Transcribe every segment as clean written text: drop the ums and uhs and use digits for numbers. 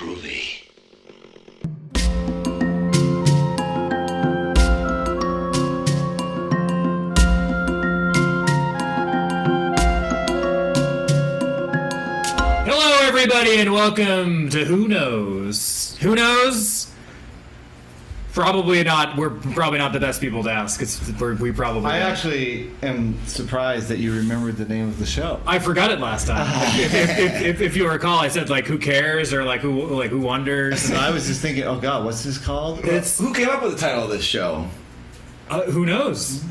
Groovy. Hello, everybody, and welcome to Who Knows? Who knows? Probably not. We're probably not the best people to ask. We probably. I actually am surprised that you remembered the name of the show. I forgot it last time. if you recall, I said like "Who cares?" or like "Who wonders?" And I was just thinking, oh God, what's this called? Who came up with the title of this show? Who knows?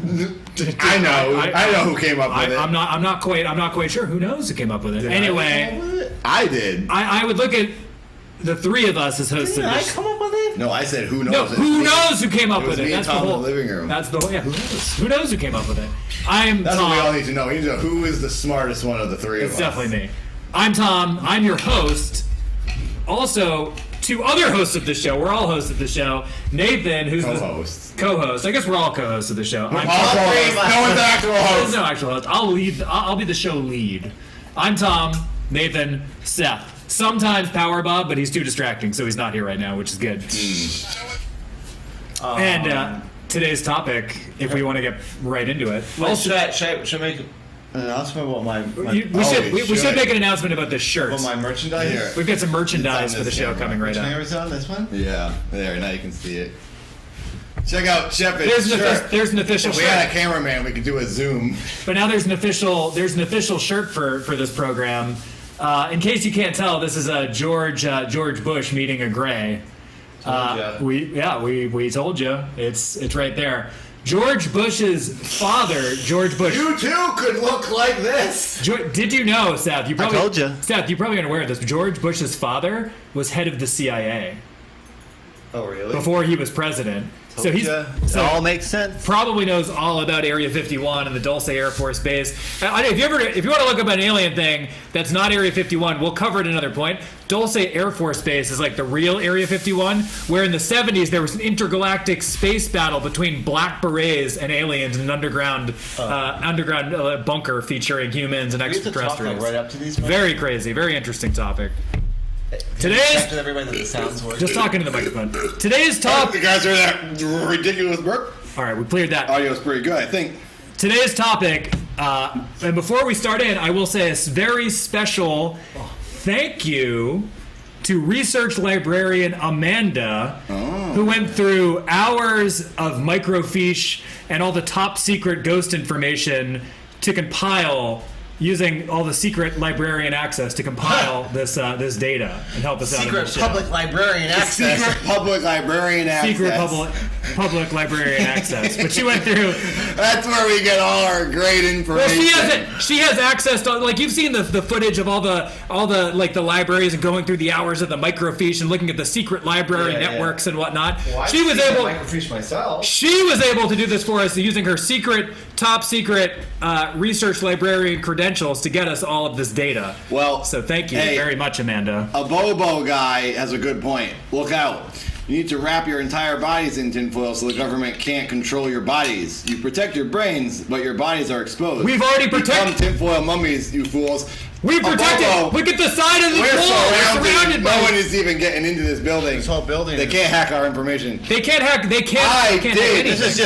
I know who came up with it. I'm not quite sure. Who knows who came up with it? Anyway, I did. I would look at the three of us as hosts of Did I this. come up with it? No, I said who knows. No, who knows who came up It was with it? me and That's Tom the in whole the living room. That's the whole. Yeah, who knows? Who knows who came up with it? I'm That's Tom. what we all need to know. We need to know who is the smartest one of the three of It's us. definitely me. I'm Tom. I'm your host. Also, two other hosts of the show. We're all hosts of the show. Nathan, who's Co-hosts. the co-host. I guess we're all co-hosts of the show. I'm All Tom. co-hosts. No one's the actual There's host. no actual host. I'll lead. I'll be the show lead. I'm Tom. Nathan. Seth. Sometimes Power Bob, but he's too distracting, so he's not here right now, which is good. And today's topic, if we want to get right into it, Well, should I make an announcement about my we should make an announcement about this shirt. about my merchandise? Here. We've got some merchandise It's on for the this show camera. coming right Which up. camera's on? This one? Yeah, there. Now you can see it. Check out Shepard's There's shirt. there's an official If we had a shirt, cameraman, we could do a zoom. but now there's an official shirt for this program. In case you can't tell, this is a George Bush meeting a Gray. We told you. It's right there. George Bush's father, George Bush. You too could look like this. Did you know, Seth? You probably told ya. Seth, you probably aren't aware of this. But George Bush's father was head of the CIA Oh, really? before he was president. So he's It all makes sense. probably knows all about Area 51 and the Dulce Air Force Base. If you want to look up an alien thing that's not Area 51, we'll cover it at another point. Dulce Air Force Base is like the real Area 51, where in the 70s there was an intergalactic space battle between black berets and aliens in an underground bunker featuring humans and We have to talk extraterrestrials. like, right up to these. Very crazy, very interesting topic. Today's Check with everybody that the sounds work. just talking to the microphone. Today's You topic. guys heard that ridiculous burp? All right, we cleared that. Audio's pretty good, I think. Today's topic, and before we start in, I will say a very special thank you to research librarian Amanda, who went through hours of microfiche and all the top secret ghost information to compile, using all the secret librarian access to compile this data and help us out. in Secret this show. public librarian access. Secret public librarian access. Secret public librarian access. But she went through. That's where we get all our great Well, information. she has access to, like, you've seen the footage of all the like the libraries and going through the hours of the microfiche and looking at the secret library Yeah, yeah. networks and whatnot. Well, She was able microfiche myself. to do this for us using her top secret research librarian credentials to get us all of this data. Well, So thank you hey, very much, Amanda. A Bobo guy has a good point. Look out. You need to wrap your entire bodies in tinfoil so the government can't control your bodies. You protect your brains, but your bodies are exposed. We've already Become protected. tinfoil mummies, you fools. We A protected. Bobo, Look at the side of the we're wall. We're surrounded No one by. is even getting into this building. This whole building. They can't hack our information. They can't hack. They can't. I they can't did. hack This anything.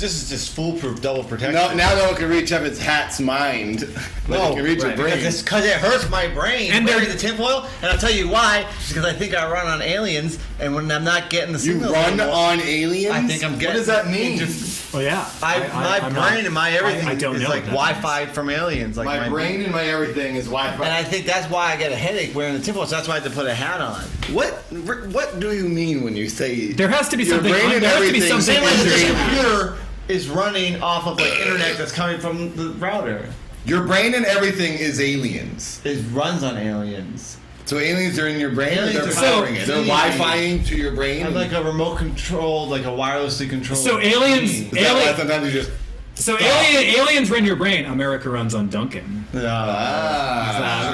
is just foolproof double protection. No, now no one can reach Evan's hat's mind. But they can reach your right, brain. Because it hurts my brain. And And they're- wearing the tinfoil, and I'll tell you why. Because I think I run on aliens, and when I'm not getting the You signal, run anymore, on aliens? I think I'm getting. What does that mean? Well, yeah. My I'm brain not- and my everything I don't is know like what that Wi-Fi from aliens. Like My brain and my everything is Wi-Fi. And I think that's why I get a headache wearing the tinfoil. So that's why I had to put a hat on. What do you mean when you say There has to be your something. brain and There has to be everything? something. Same way that this under- computer is running off of like internet that's coming from the router. Your brain and everything is aliens. It runs on aliens. So aliens are in your brain, or Aliens they're are- powering it. They're So- Wi-Fiing to your brain. I'm like a remote controlled, like a wirelessly controlled. So aliens- machine. Is that why sometimes you just So aliens run your brain. America runs on Duncan. Yeah.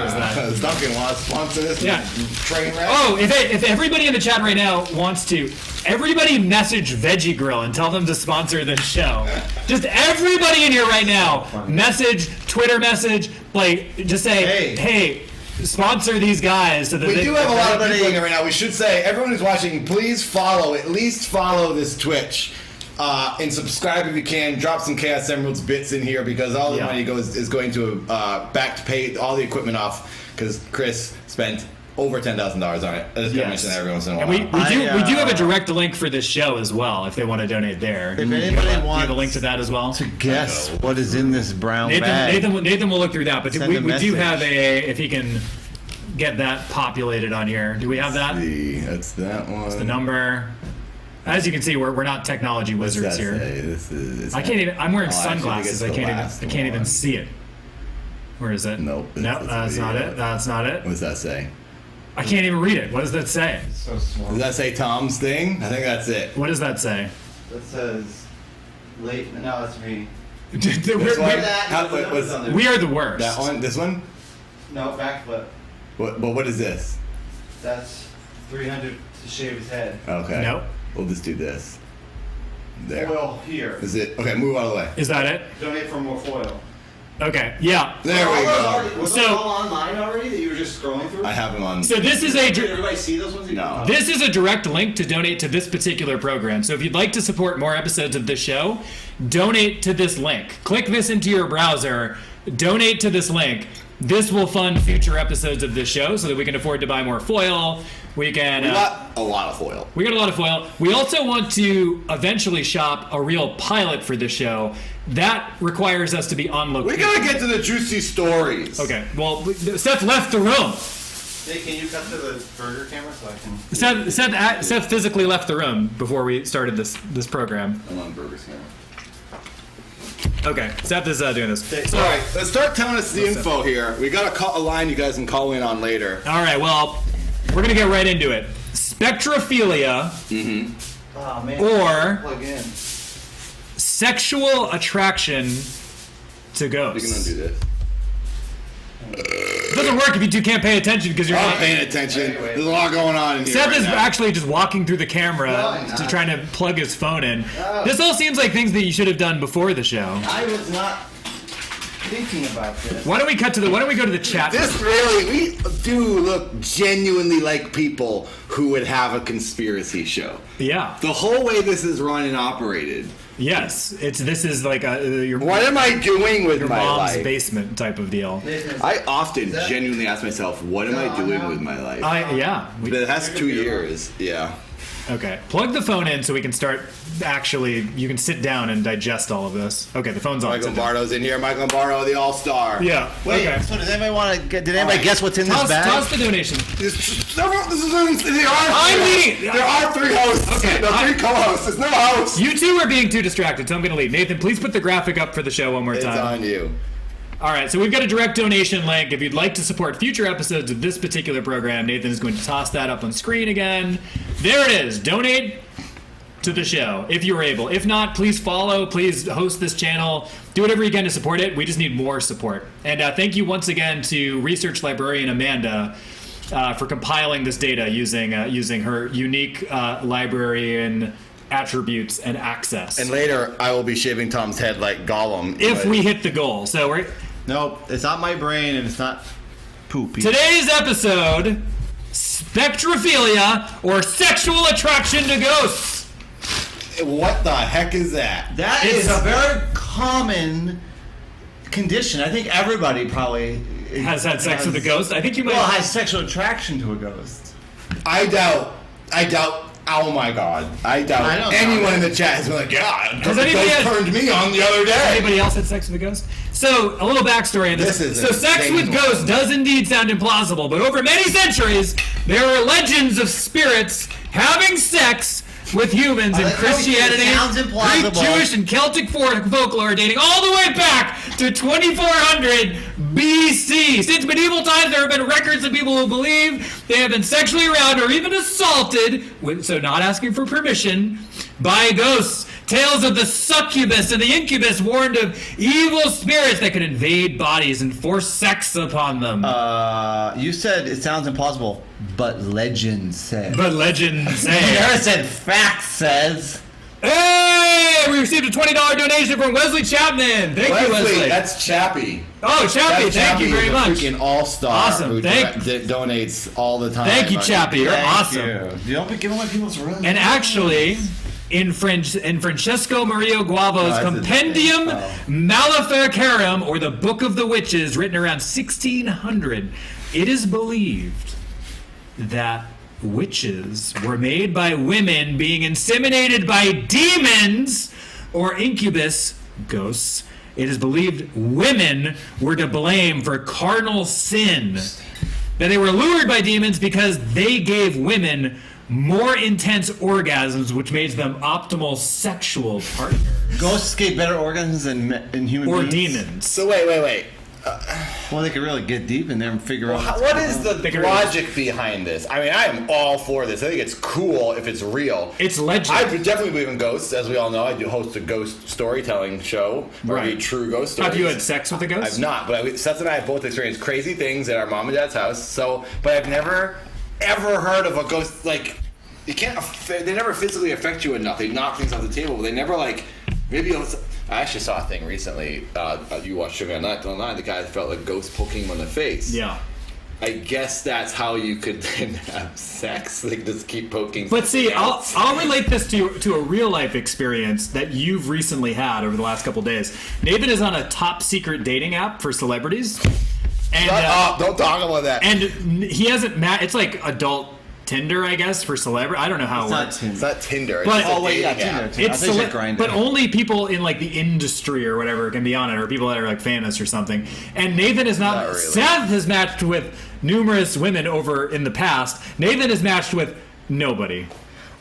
Is that- Duncan wants this Yeah. train wreck. Oh, if everybody in the chat right now wants to, everybody message Veggie Grill and tell them to sponsor this show. Just everybody in here right now, message, Twitter message, like, just say, Hey. hey, sponsor these guys so that We they do have a lot of everybody- people in there right now. We should say, everyone who's watching, please at least follow this Twitch. And subscribe if you can. Drop some Chaos Emeralds bits in here because all the money is going to back to pay all the equipment off because Chris spent over $10,000 on it. I just gotta mention that every once in a while. And we do have a direct link for this show as well if they want to donate there. If anybody do you have wants a link to that as well? to guess what is in this brown bag, Nathan will look through that, but Send we a do message. have if he can get that populated on here. Do we have that? That's that one. The number. As you can see, we're not technology wizards here. I can't even. I'm wearing sunglasses. I can't even see it. Where is it? Nope. No, that's not it. That's not it. What does that say? I can't even read it. What does that say? so small. Does that say Tom's thing? I think that's it. What does that say? That says late. No, that's me. This one? We are the worst. That one? This one? No, backflip. What is this? That's 300 to shave his head. Okay. Nope. We'll just do this. There. Foil here. Is it? Okay, move out of the way. Is that it? Donate for more foil. Okay. Yeah. There we go. Was So- those all online already that you were just scrolling through? I have them on. So this is a. Did everybody see those ones? No. This is a direct link to donate to this particular program. So if you'd like to support more episodes of this show, donate to this link. Click this into your browser, donate to this link. This will fund future episodes of this show so that we can afford to buy more foil. We can. We got a lot of foil. We got a lot of foil. We also want to eventually shop a real pilot for this show. That requires us to be on We location. gotta get to the juicy stories. Okay. Well, Seth left the room. Hey, can you cut to the burger camera so I can... Seth physically left the room before we started this program. I'm on Burger's camera. Okay, Seth is doing this. All right, let's start telling us the info here. We got a line you guys can call in on later. All right, well, we're gonna get right into it. Spectrophilia Oh, man. or Plug in. sexual attraction to We can ghosts. undo this. It doesn't work if you two can't pay attention because you're I'm not. paying attention. There's a lot going on in here. Seth right is now. actually just walking through the camera No, to not. trying to plug his phone in. No. This all seems like things that you should have done before the show. I was not thinking about this. Why don't we go to the chat? This really, we do look genuinely like people who would have a conspiracy show. Yeah. The whole way this is run and operated. Yes. This is like your What am I doing with my mom's life? basement type of deal. I often genuinely ask myself, what am I doing with my life? Yeah. But it has 2 years. Yeah. Okay. Plug the phone in so we can start. Actually, you can sit down and digest all of this. Okay, the phone's on. Michael Sit down. Lombardo's in here. Michael Lombardo, the all-star. Yeah. Wait, Okay. so does anybody want to get... Did anybody right. guess what's in this bag? Toss the donation. There are 3 hosts. Okay, No, 3 co-hosts. There's no host. You two are being too distracted, so I'm going to leave. Nathan, please put the graphic up for the show one more It's time. on you. All right, so we've got a direct donation link. If you'd like to support future episodes of this particular program, Nathan is going to toss that up on screen again. There it is. Donate to the show if you're able. If not, please follow. Please host this channel. Do whatever you can to support it. We just need more support. And thank you once again to research librarian Amanda for compiling this data using her unique librarian attributes and access. And later, I will be shaving Tom's head like Gollum. If we hit the goal. So we're Nope, it's not my brain and it's not poopy. today's episode: spectrophilia or sexual attraction to ghosts. What the heck is that? That is a very common condition. I think everybody probably Has had sex with a ghost. I think you might. Well, has sexual attraction to a ghost. I doubt. Oh my god. I doubt I don't anyone know. in the chat has been like, yeah, Has the anybody ghost had- turned me on the other day. Anybody else had sex with a ghost? So, a little backstory on this. This is So, sex insane. with ghosts does indeed sound implausible, but over many centuries, there are legends of spirits having sex with humans in like how Christianity, it sounds Greek, implausible. Jewish, and Celtic folklore dating all the way back to 2400 BC. Since medieval times, there have been records of people who believe they have been sexually aroused or even assaulted, so not asking for permission, by ghosts. Tales of the succubus and the incubus warned of evil spirits that could invade bodies and force sex upon them. You said it sounds implausible, but legend says. But legend You say. never said fact says. And Hey, we received a $20 donation from Wesley Chapman. Thank you, Wesley. That's Chappie. Oh, Chappie, thank you very much. Freaking all-star. Awesome. Who Thank- donates all the time. Thank you, Chappie. You're awesome. You don't be giving away people's rooms. And actually, in Francesco Maria Guavo's that's Compendium interesting. Maleficarum, or the Book of the Witches, written around 1600, it is believed that witches were made by women being inseminated by demons or incubus ghosts. It is believed women were to blame for carnal sin. That they were lured by demons because they gave women more intense orgasms, which made them optimal sexual partners. Ghosts get better organs than human Or beings? demons. So wait. Well, they could really get deep in there and figure out. What is the Think of logic behind this? I mean, I am all for this. I think it's cool if it's real. It's legend. I definitely believe in ghosts. As we all know, I do host a ghost storytelling show where I Right. read true ghost stories. Have you had sex with a ghost? I've not, but Seth and I have both experienced crazy things at our mom and dad's house. So, but I've never, ever heard of a ghost, like, you can't, they never physically affect you enough. They knock things off the table, but they never, like, maybe it was, I actually saw a thing recently, you watched Sugar online, the guy felt like ghost poking him on the face. Yeah. I guess that's how you could then have sex, like just keep poking. But see, something else. I'll relate this to a real life experience that you've recently had over the last couple days. Nathan is on a top secret dating app for celebrities, and Shut up, don't talk about that. and he hasn't it's like adult Tinder, I guess, for celebrity. I don't know how it works. It's not Tinder. But- It's just a Oh, wait, yeah, dating app. Tinder. It's I think cele- it's Grindr. but only people in like the industry or whatever can be on it, or people that are like famous or something. And Nathan is not. Not really. Seth has matched with numerous women over in the past. Nathan has matched with nobody.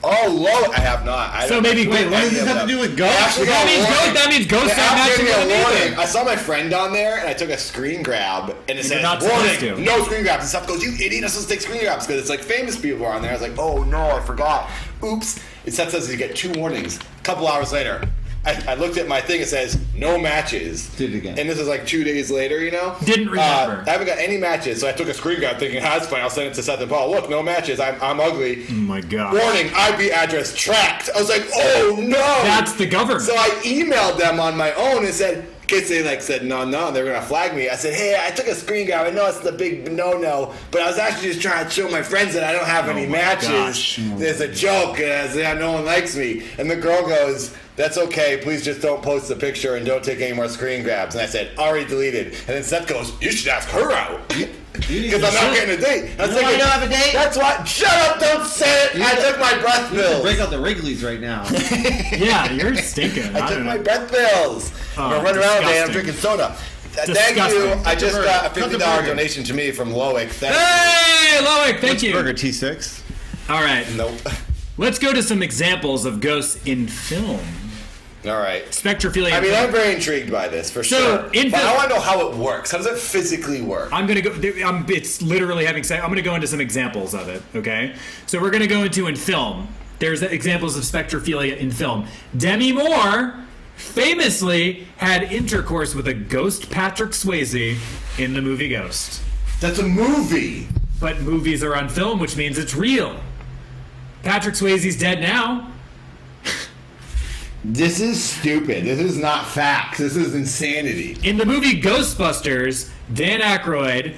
Oh, Lord, I have not. I So don't- maybe- Wait, what does this have to do with ghosts? Actually, That means warning. that means ghosts The are app matching gave me with a warning. Nathan. I saw my friend on there, and I took a screen grab, and it said, not supposed warning, to. no screen grabs. And Seth goes, you idiot, I'm supposed to take screen grabs, because it's like famous people are on there. I was like, oh no, I forgot. Oops. It Seth says you get 2 warnings. A couple hours later, I looked at my thing, it says, no matches. Did it again. And this is like 2 days later, you know? Didn't remember. I haven't got any matches, so I took a screen grab thinking, that's fine, I'll send it to Seth and Paul. Look, no matches, I'm ugly. Oh my god. Warning, IP address tracked. I was like, oh no! That's the government. So I emailed them on my own and said, in case they like said no, they were gonna flag me. I said, hey, I took a screen grab. I know it's the big no, but I was actually just trying to show my friends that I don't have any matches. gosh. There's a joke, no one likes me. And the girl goes, that's okay. Please just don't post the picture and don't take any more screen grabs. And I said, already deleted. And then Seth goes, you should ask her out. Because I'm not getting a date. I was You know why thinking, you don't have a date? That's what. Shut up! Don't say it. I took my breath You can pills. break out the Wrigley's right now. Yeah, you're stinking. I I took don't my know. breath pills. I'm gonna run around today. I'm disgusting. drinking soda. Thank Disgusting. you. I just got a Cut the $50 burger. donation to me from Loic. Thank Hey, Loic, thank you. Burger T6. All right, you. Nope. let's go to some examples of ghosts in film. All right. Spectrophilia. I mean, I'm very intrigued by this for So, sure. in But film- I want to know how it works. How does it physically work? I'm gonna go. It's literally having sex. I'm gonna go into some examples of it. Okay, so we're gonna go into in film. There's examples of spectrophilia in film. Demi Moore famously had intercourse with a ghost Patrick Swayze in the movie Ghost. That's a movie. But movies are on film, which means it's real. Patrick Swayze's dead now. This is stupid. This is not facts. This is insanity. In the movie Ghostbusters, Dan Aykroyd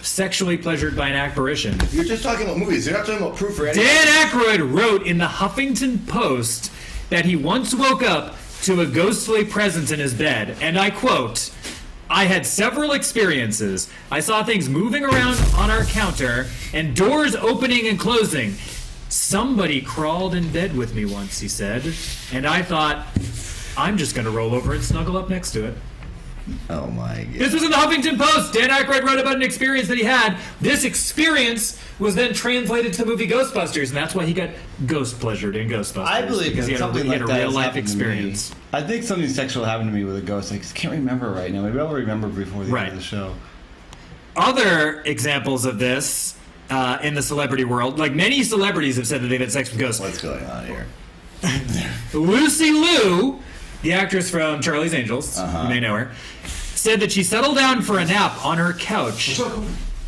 sexually pleasured by an apparition. You're just talking about movies. You're not talking about proof or anything. Dan Aykroyd wrote in the Huffington Post that he once woke up to a ghostly presence in his bed, and I quote, I had several experiences. I saw things moving around on our counter and doors opening and closing. Somebody crawled in bed with me once, he said, and I thought, I'm just going to roll over and snuggle up next to it. Oh my god. This was in the Huffington Post. Dan Aykroyd wrote about an experience that he had. This experience was then translated to the movie Ghostbusters, and that's why he got ghost pleasured in Ghostbusters. I believe because he had something he had like a that real has life happened to me. experience. I think something sexual happened to me with a ghost. I just can't remember right now. Maybe I'll remember before the Right. end of the show. Other examples of this in the celebrity world, like many celebrities have said that they've had sex with ghosts. What's going on here? Lucy Liu, the actress from Charlie's Angels, you may know her, said that she settled down for a nap on her couch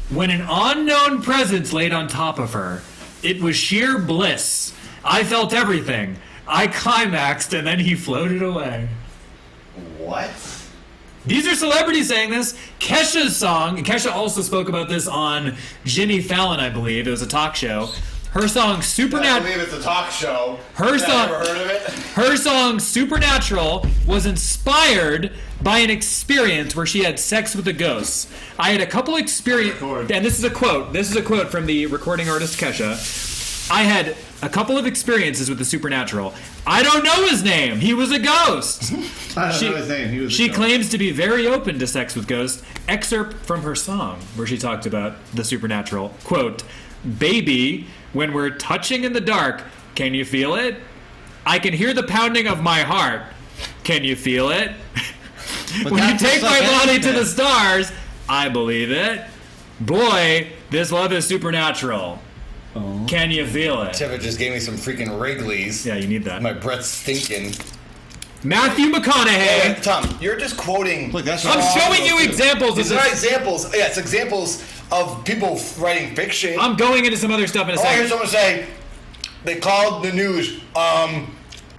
when an unknown presence laid on top of her. It was sheer bliss. I felt everything. I climaxed and then he floated away. What? These are celebrities saying this. Kesha's song, and Kesha also spoke about this on Jimmy Fallon, I believe. It was a talk show. Her song I Supernatural. believe it's a talk show. Her song, Never heard of it. her song Supernatural was inspired by an experience where she had sex with a ghost. I had a couple experience, and this is a quote. This is a quote from the recording artist Kesha. I had a couple of experiences with the supernatural. I don't know his name. He was a ghost. I don't know his name. He was a She ghost. claims to be very open to sex with ghosts. Excerpt from her song where she talked about the supernatural. Quote, "Baby, when we're touching in the dark, can you feel it? I can hear the pounding of my heart. Can you feel it? When you that's take just my like body to anything. the stars, I believe it. Boy, this love is supernatural. Can you feel it?" Trevor just gave me some freaking Wrigley's. Yeah, you need that. My breath's stinking. Matthew McConaughey. Hey, Tom, you're just quoting. Look, that's I'm all- showing you examples of These are not this. examples. Yeah, it's examples of people writing fiction. I'm going into some other stuff in a Oh, I hear second. someone say, they called the news,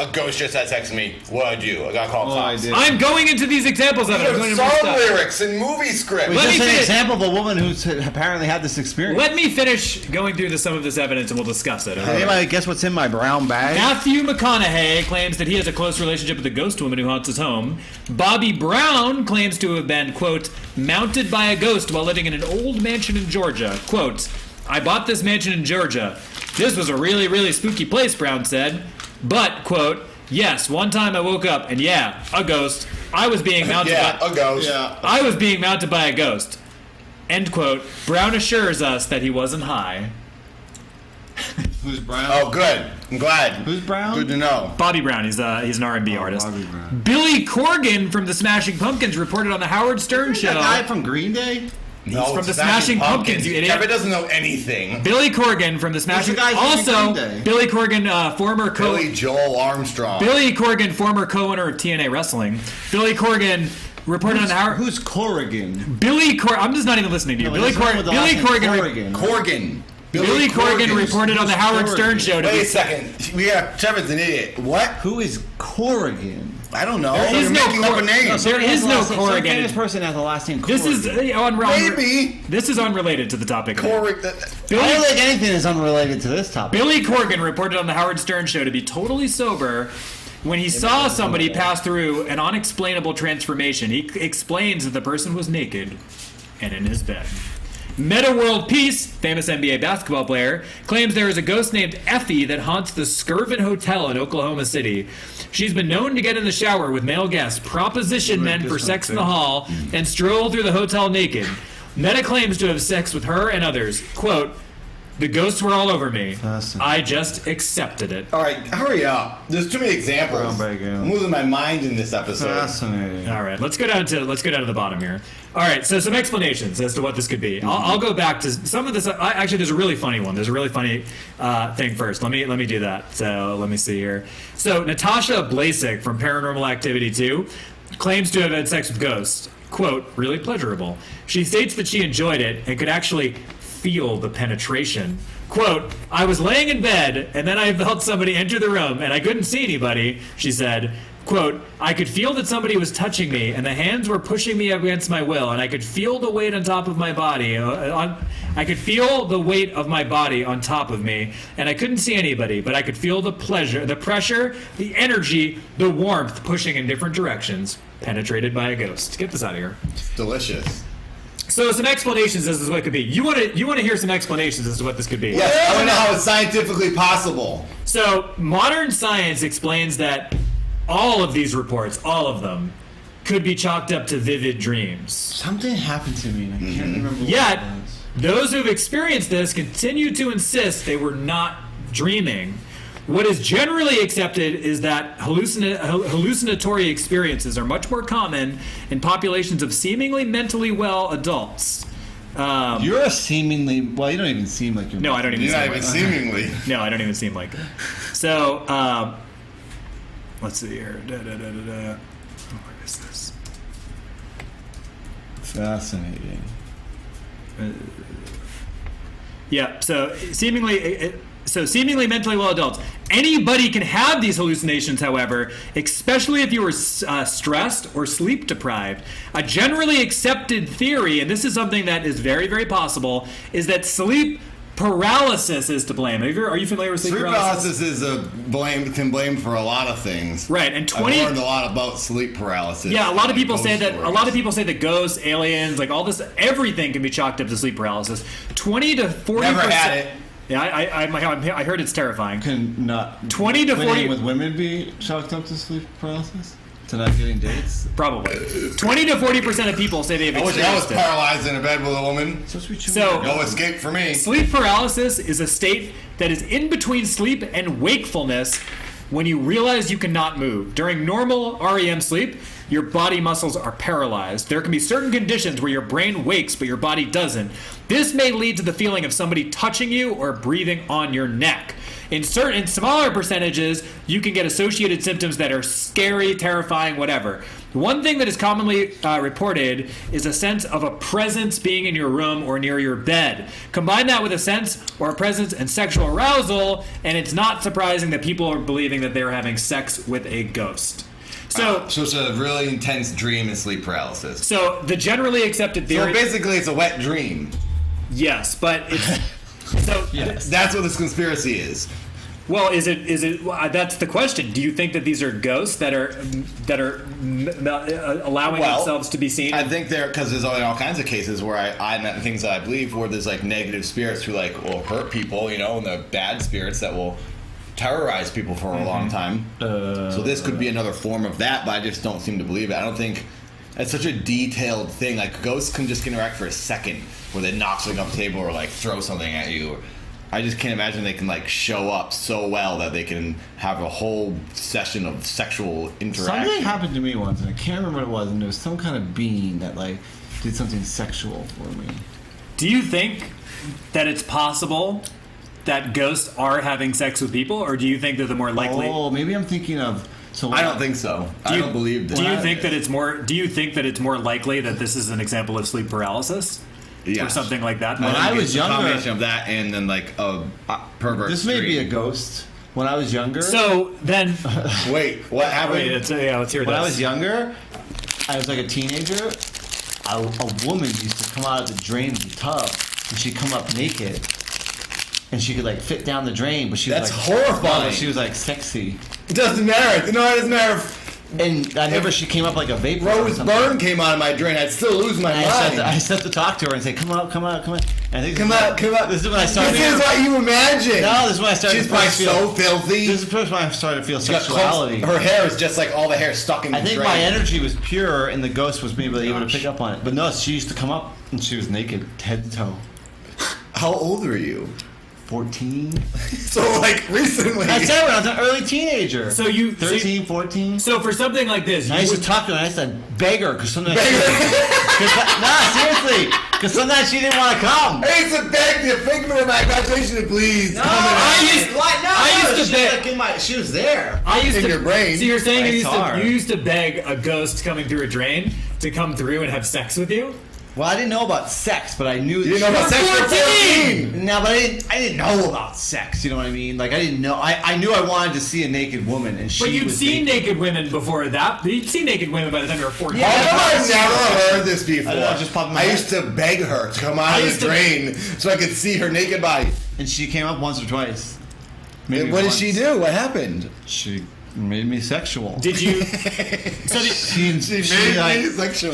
a ghost just had sex with me. What'd I do? I got called Oh, I cops. did. I'm going into these examples of it. I'm going There's into more song stuff. lyrics and movie scripts. Wait, Let just me an finish. example of a woman who's apparently had this experience. Let me finish going through some of this evidence and we'll discuss it. Can anybody guess what's in my brown bag? Matthew McConaughey claims that he has a close relationship with a ghost woman who haunts his home. Bobby Brown claims to have been, quote, mounted by a ghost while living in an old mansion in Georgia. Quote, "I bought this mansion in Georgia. This was a really, really spooky place," Brown said. But, quote, "Yes, one time I woke up and yeah, a ghost. I was being mounted Yeah, by a ghost. Yeah. I was being mounted by a ghost." End quote. Brown assures us that he wasn't high. Who's brown? Oh, good. I'm glad. Who's brown? Good to know. Bobby Brown, he's an R&B artist. Bobby Brown. Billy Corgan from the Smashing Pumpkins reported on the Howard Stern That show. guy from Green Day? No, from it's the Smashing Pumpkins, you idiot. Kevin doesn't know anything. Billy Corgan from the Smashing. the guy from Also, Green Day? Billy Corgan, former Billy Joel Armstrong. Billy Corgan, former co-owner of TNA Wrestling. Billy Corgan reported on the Howard. Who's Corrigan? Billy Corgan. I'm just not even listening to you. No, Billy there's someone with the last name Corgan. Corrigan. Corgan. Billy Corgan Corgan. reported on the Howard Stern Corrigan? show. To Wait a be, second. We have Trevor's an idiot. What? Who is Corrigan? I don't know. There is You're no making up a name. There is no Some Corrigan. famous person has the last name Corrigan. This is Maybe. This is unrelated to the topic. I don't Billy, think anything is unrelated to this topic. Billy Corgan reported on the Howard Stern show to be totally sober when he saw somebody pass through an unexplainable transformation. He explains that the person was naked and in his bed. Meta World Peace, famous NBA basketball player, claims there is a ghost named Effie that haunts the Skirvin Hotel in Oklahoma City. She's been known to get in the shower with male guests, proposition men for sex in the hall, and stroll through the hotel naked. Meta claims to have sex with her and others. Quote, "The ghosts were all over me. I just accepted it." All right, hurry up. There's too many examples. Brown bag, yeah. I'm losing my mind in this episode. Fascinating. All right, let's go down to the bottom here. All right, so some explanations as to what this could be. I'll go back to some of this. Actually, there's a really funny one. There's a really funny thing first. Let me do that. So let me see here. So Natasha Blasik from Paranormal Activity 2 claims to have had sex with ghosts. Quote, "Really pleasurable." She states that she enjoyed it and could actually feel the penetration. Quote, "I was laying in bed and then I felt somebody enter the room and I couldn't see anybody," she said. Quote, "I could feel that somebody was touching me and the hands were pushing me against my will and I could feel the weight on top of my body. I could feel the weight of my body on top of me and I couldn't see anybody, but I could feel the pleasure, the pressure, the energy, the warmth pushing in different directions. Penetrated by a ghost." Get this out of here. Delicious. So some explanations as to what it could be. You want to hear some explanations as to what this could be? Yes, I want to know how it's scientifically possible. So modern science explains that all of these reports, all of them, could be chalked up to vivid dreams. Something happened to me and I can't remember what Yet, it was. those who've experienced this continue to insist they were not dreaming. What is generally accepted is that hallucinatory experiences are much more common in populations of seemingly mentally well adults. You're a seemingly... Well, you don't even seem like you're... No, I don't even You're seem not like even seemingly. No, I don't even seem like it. So, let's see here. Where is this? Fascinating. Yeah, so seemingly So seemingly mentally well adults. Anybody can have these hallucinations, however, especially if you were stressed or sleep deprived. A generally accepted theory, and this is something that is very, very possible, is that sleep paralysis is to blame. Are you familiar with sleep paralysis? Sleep paralysis can blame for a lot of things. Right, and I've learned a lot about sleep paralysis. Yeah, a lot of people say that. Stories. A lot of people say that ghosts, aliens, like all this, everything can be chalked up to sleep paralysis. 20 to 40%. Never had it. Yeah, I heard it's terrifying. Can not 20 to 40 with women be chalked up to sleep paralysis? To not getting dates? Probably. 20 to 40% of people say they've I wish experienced I was paralyzed in a bed with a woman. So No escape for me. sleep paralysis is a state that is in between sleep and wakefulness when you realize you cannot move. During normal REM sleep, your body muscles are paralyzed. There can be certain conditions where your brain wakes but your body doesn't. This may lead to the feeling of somebody touching you or breathing on your neck. In smaller percentages, you can get associated symptoms that are scary, terrifying, whatever. One thing that is commonly reported is a sense of a presence being in your room or near your bed. Combine that with a sense or a presence and sexual arousal, and it's not surprising that people are believing that they're having sex with a ghost. So it's a really intense dream and sleep paralysis. So the generally accepted So theory... basically, it's a wet dream. Yes, but it's... So Yes. That's what this conspiracy is. Well, is it? That's the question. Do you think that these are ghosts that are allowing themselves to be seen? I think because there's all kinds of cases where I met things that I believe where there's like negative spirits who like will hurt people, and the bad spirits that will terrorize people for a long time. So this could be another form of that, but I just don't seem to believe it. I don't think it's such a detailed thing. Like ghosts can just interact for a second, where they knock something off the table or like throw something at you. I just can't imagine they can like show up so well that they can have a whole session of sexual interaction. Something happened to me once, and I can't remember what it was, and there was some kind of being that like did something sexual for me. Do you think that it's possible that ghosts are having sex with people, or do you think that the more likely? Oh, maybe I'm thinking of. So I don't think so. I don't believe this. Do you think that it's more? Do you think that it's more likely that this is an example of sleep paralysis? Yes. Or something like that. When I was younger, a combination of that and then like a pervert. This may be a ghost. When I was younger. So then, wait, what happened? let's hear When this. I was younger, I was like a teenager. A woman used to come out of the drain of the tub, and she'd come up naked, and she could like fit down the drain, but she was That's like horrifying. She was like sexy, It doesn't matter. No, it doesn't matter. and I remember she came up like a vapor. Rose Byrne came out of my drain. I'd still lose my mind. I said to talk to her and say, "Come out, come out, come out." And I think Come out. This is when I started. This is what you imagine. No, this is when I started. She's to probably feel, so filthy. This is when I started to feel She's got sexuality. her hair is just like all the hair stuck in the I think drain. my energy was pure, and the ghost was maybe able to pick up on it. But no, she used to come up, and she was naked, head to toe. How old were you? 14. So like recently. I said when I was an early teenager. So you 13, 14. So for something like this, I you used to would, talk to her, and I used to beg her because sometimes. Seriously, because sometimes she didn't want to come. I used to beg the figment of my imagination to please come I used to beg. She was there. I used in to, your brain. So you're saying I you saw her. used to beg a ghost coming through a drain to come through and have sex with you? Well, I didn't know about sex, but I knew. You know about sex for 14. No, but I didn't know about sex. You know what I mean? Like I didn't know. I knew I wanted to see a naked woman, and she. But you'd was seen naked women before that. You'd seen naked women by the time you were 14. Yeah. I've never heard this before. I know, it just popped in my I head. used to beg her to come out I of used the to- drain so I could see her naked body. And she came up once or twice. Maybe What did once. she do? What happened? She made me sexual. Did you? So She made me sexual.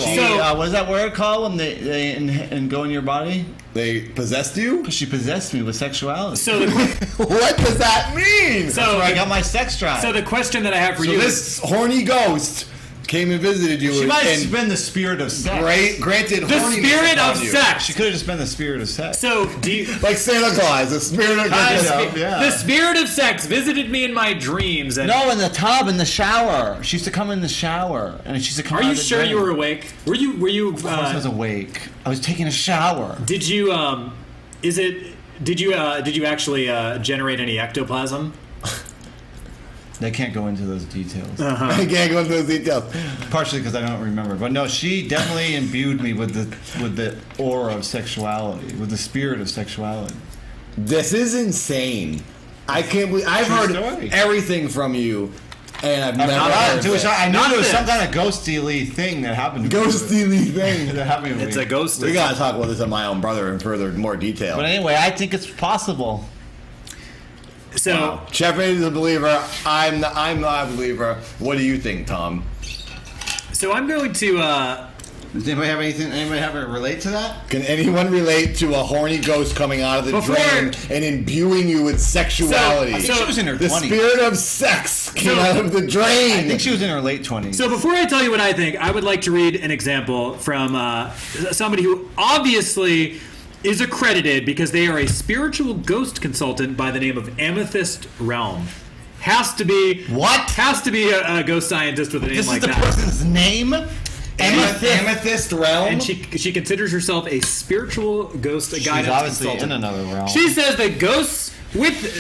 what is that word called when they and go in your body? They possessed you? She possessed me with sexuality. so the, What does that mean? so I got my sex drive. so the question that I have for So you is, this horny ghost came and visited you she might have and been the spirit of sex. granted the horniness spirit upon of you. sex. She could have just been the spirit of sex. So do you? Like Santa Claus, the spirit of Kind sex. of, yeah. The spirit of sex visited me in my dreams. And No, in the tub, in the shower. She used to come in the shower, and she used to come. Are out you of the sure drain. you were awake? Were you? Were you? Of course, I was awake. I was taking a shower. Did you? Is it? Did you? Did you actually generate any ectoplasm? They can't go into those details. I can't go into those details. Partially because I don't remember, but no, she definitely imbued me with the aura of sexuality, with the spirit of sexuality. This is insane. I can't believe I've True heard story. everything from you, and I've never Not heard until this. I knew Not there was this. some kind of ghosty thing that happened. to me. Ghosty thing. That happened to It's me. a ghost. We gotta talk about this on my own brother in further more detail. But anyway, I think it's possible. So Chevron is a believer. I'm not a believer. What do you think, Tom? I'm going to. Does anybody have anything? Anybody have it relate to that? Can anyone relate to a horny ghost coming out of the Before- drain and imbuing you with sexuality? I think she was in her the 20s. spirit of sex came So- out of the drain. I think she was in her late 20s. So before I tell you what I think, I would like to read an example from somebody who obviously is accredited because they are a spiritual ghost consultant by the name of Amethyst Realm. Has to be What? Has to be a ghost scientist with a name This like is the that. person's name? Amethyst Realm. And she considers herself a spiritual ghost, a She's guidance obviously consultant. in another realm. She says that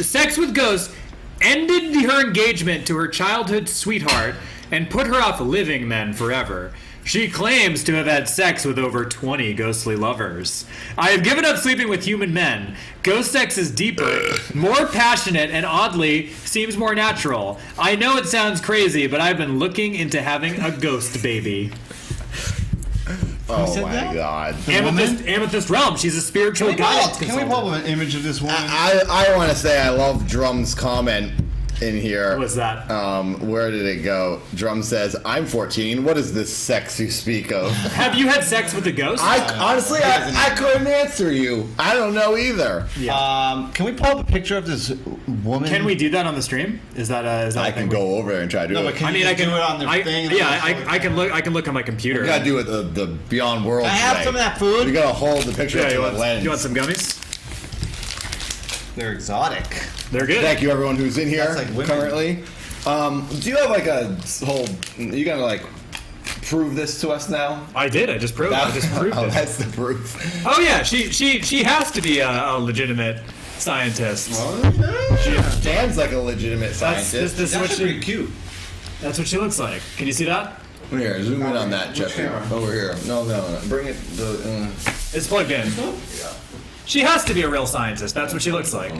sex with ghosts ended her engagement to her childhood sweetheart and put her off living men forever. She claims to have had sex with over 20 ghostly lovers. I have given up sleeping with human men. Ghost sex is deeper, more passionate, and oddly seems more natural. I know it sounds crazy, but I've been looking into having a ghost baby. Oh said my that? God. Amethyst Realm. She's a spiritual guidance Can we consultant. pull up an image of this woman? I want to say I love Drum's comment in here. What's that? Where did it go? Drum says, "I'm 14. What is this sex you speak of?" Have you had sex with a ghost? I couldn't answer you. I don't know either. Can we pull up a picture of this woman? Can we do that on the stream? Is that I a can thing? go over there and try to do No, it. but can I mean, you I just can do it on their thing? and Yeah, it'll show I can look. I can look on my computer. We gotta do it the Beyond World. Can I have way. some of that food? We gotta hold the picture Yeah, up to you the want, lens. you want some gummies? They're exotic. They're good. Thank you, everyone who's in here That's like women. currently. Do you have like a whole? You gonna like prove this to us now? I did. I just proved. I just proved Oh, it. that's the proof. Oh yeah, she has to be a legitimate scientist. She stands like a legitimate scientist. This is what she. cute. That's what she looks like. Can you see that? Here, zoom in on that, Jeffrey. camera? Over here. No. Bring it. It's plugged in. She has to be a real scientist. That's what she looks like.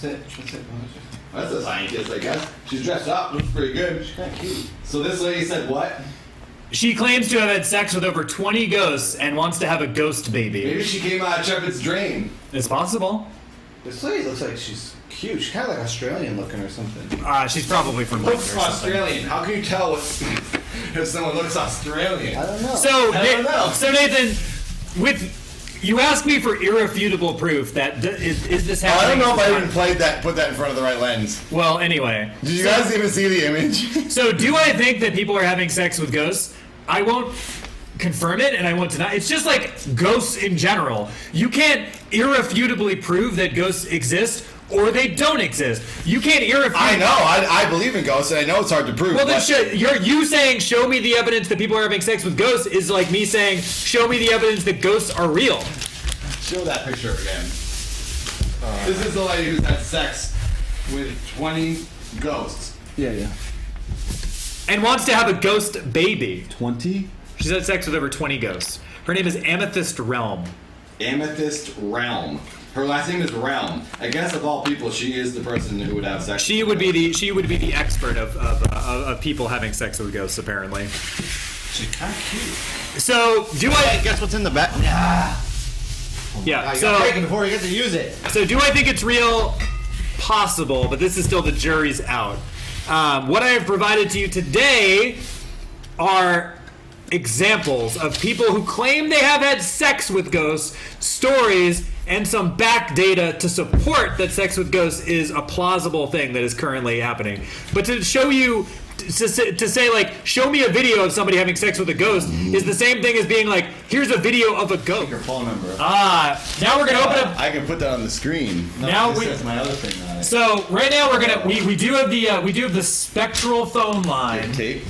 That's it. That's a scientist, I guess. She's dressed up. Looks pretty good. She's kind of cute. So this lady said what? She claims to have had sex with over 20 ghosts and wants to have a ghost baby. Maybe she came out of Shepard's drain. It's possible. This lady looks like she's cute. She's kind of like Australian looking or something. She's probably from Britain or Looks something. Australian. How can you tell if someone looks Australian? I don't know. So, I don't know. so Nathan, you asked me for irrefutable proof that is this I happening? don't know if I even put that in front of the right lens. Well, anyway. Did you guys even see the image? So, do I think that people are having sex with ghosts? I won't confirm it, and I won't deny. It's just like ghosts in general. You can't irrefutably prove that ghosts exist or they don't exist. You can't irrefute. I know. I believe in ghosts, and I know it's hard to prove. Well, then but you saying show me the evidence that people are having sex with ghosts is like me saying show me the evidence that ghosts are real. show that picture again. This is the lady who's had sex with 20 ghosts. Yeah. And wants to have a ghost baby. 20? She's had sex with over 20 ghosts. Her name is Amethyst Realm. Amethyst Realm. Her last name is Realm. I guess of all people, she is the person who would have sex. She would be the expert of people having sex with ghosts, apparently. She's kind of cute. So do I? Guess what's in the back? Yeah. Yeah. You So gotta break it before you get to use it. so do I think it's real? Possible, but this is still the jury's out. What I have provided to you today are examples of people who claim they have had sex with ghosts, stories, and some back data to support that sex with ghosts is a plausible thing that is currently happening. But to show you, to say like, show me a video of somebody having sex with a ghost is the same thing as being like, here's a video of a ghost. Your phone number. Now we're gonna open up. I can put that on the screen. No, now this we- is my other thing on it. So right now we do have the spectral phone line. Tape.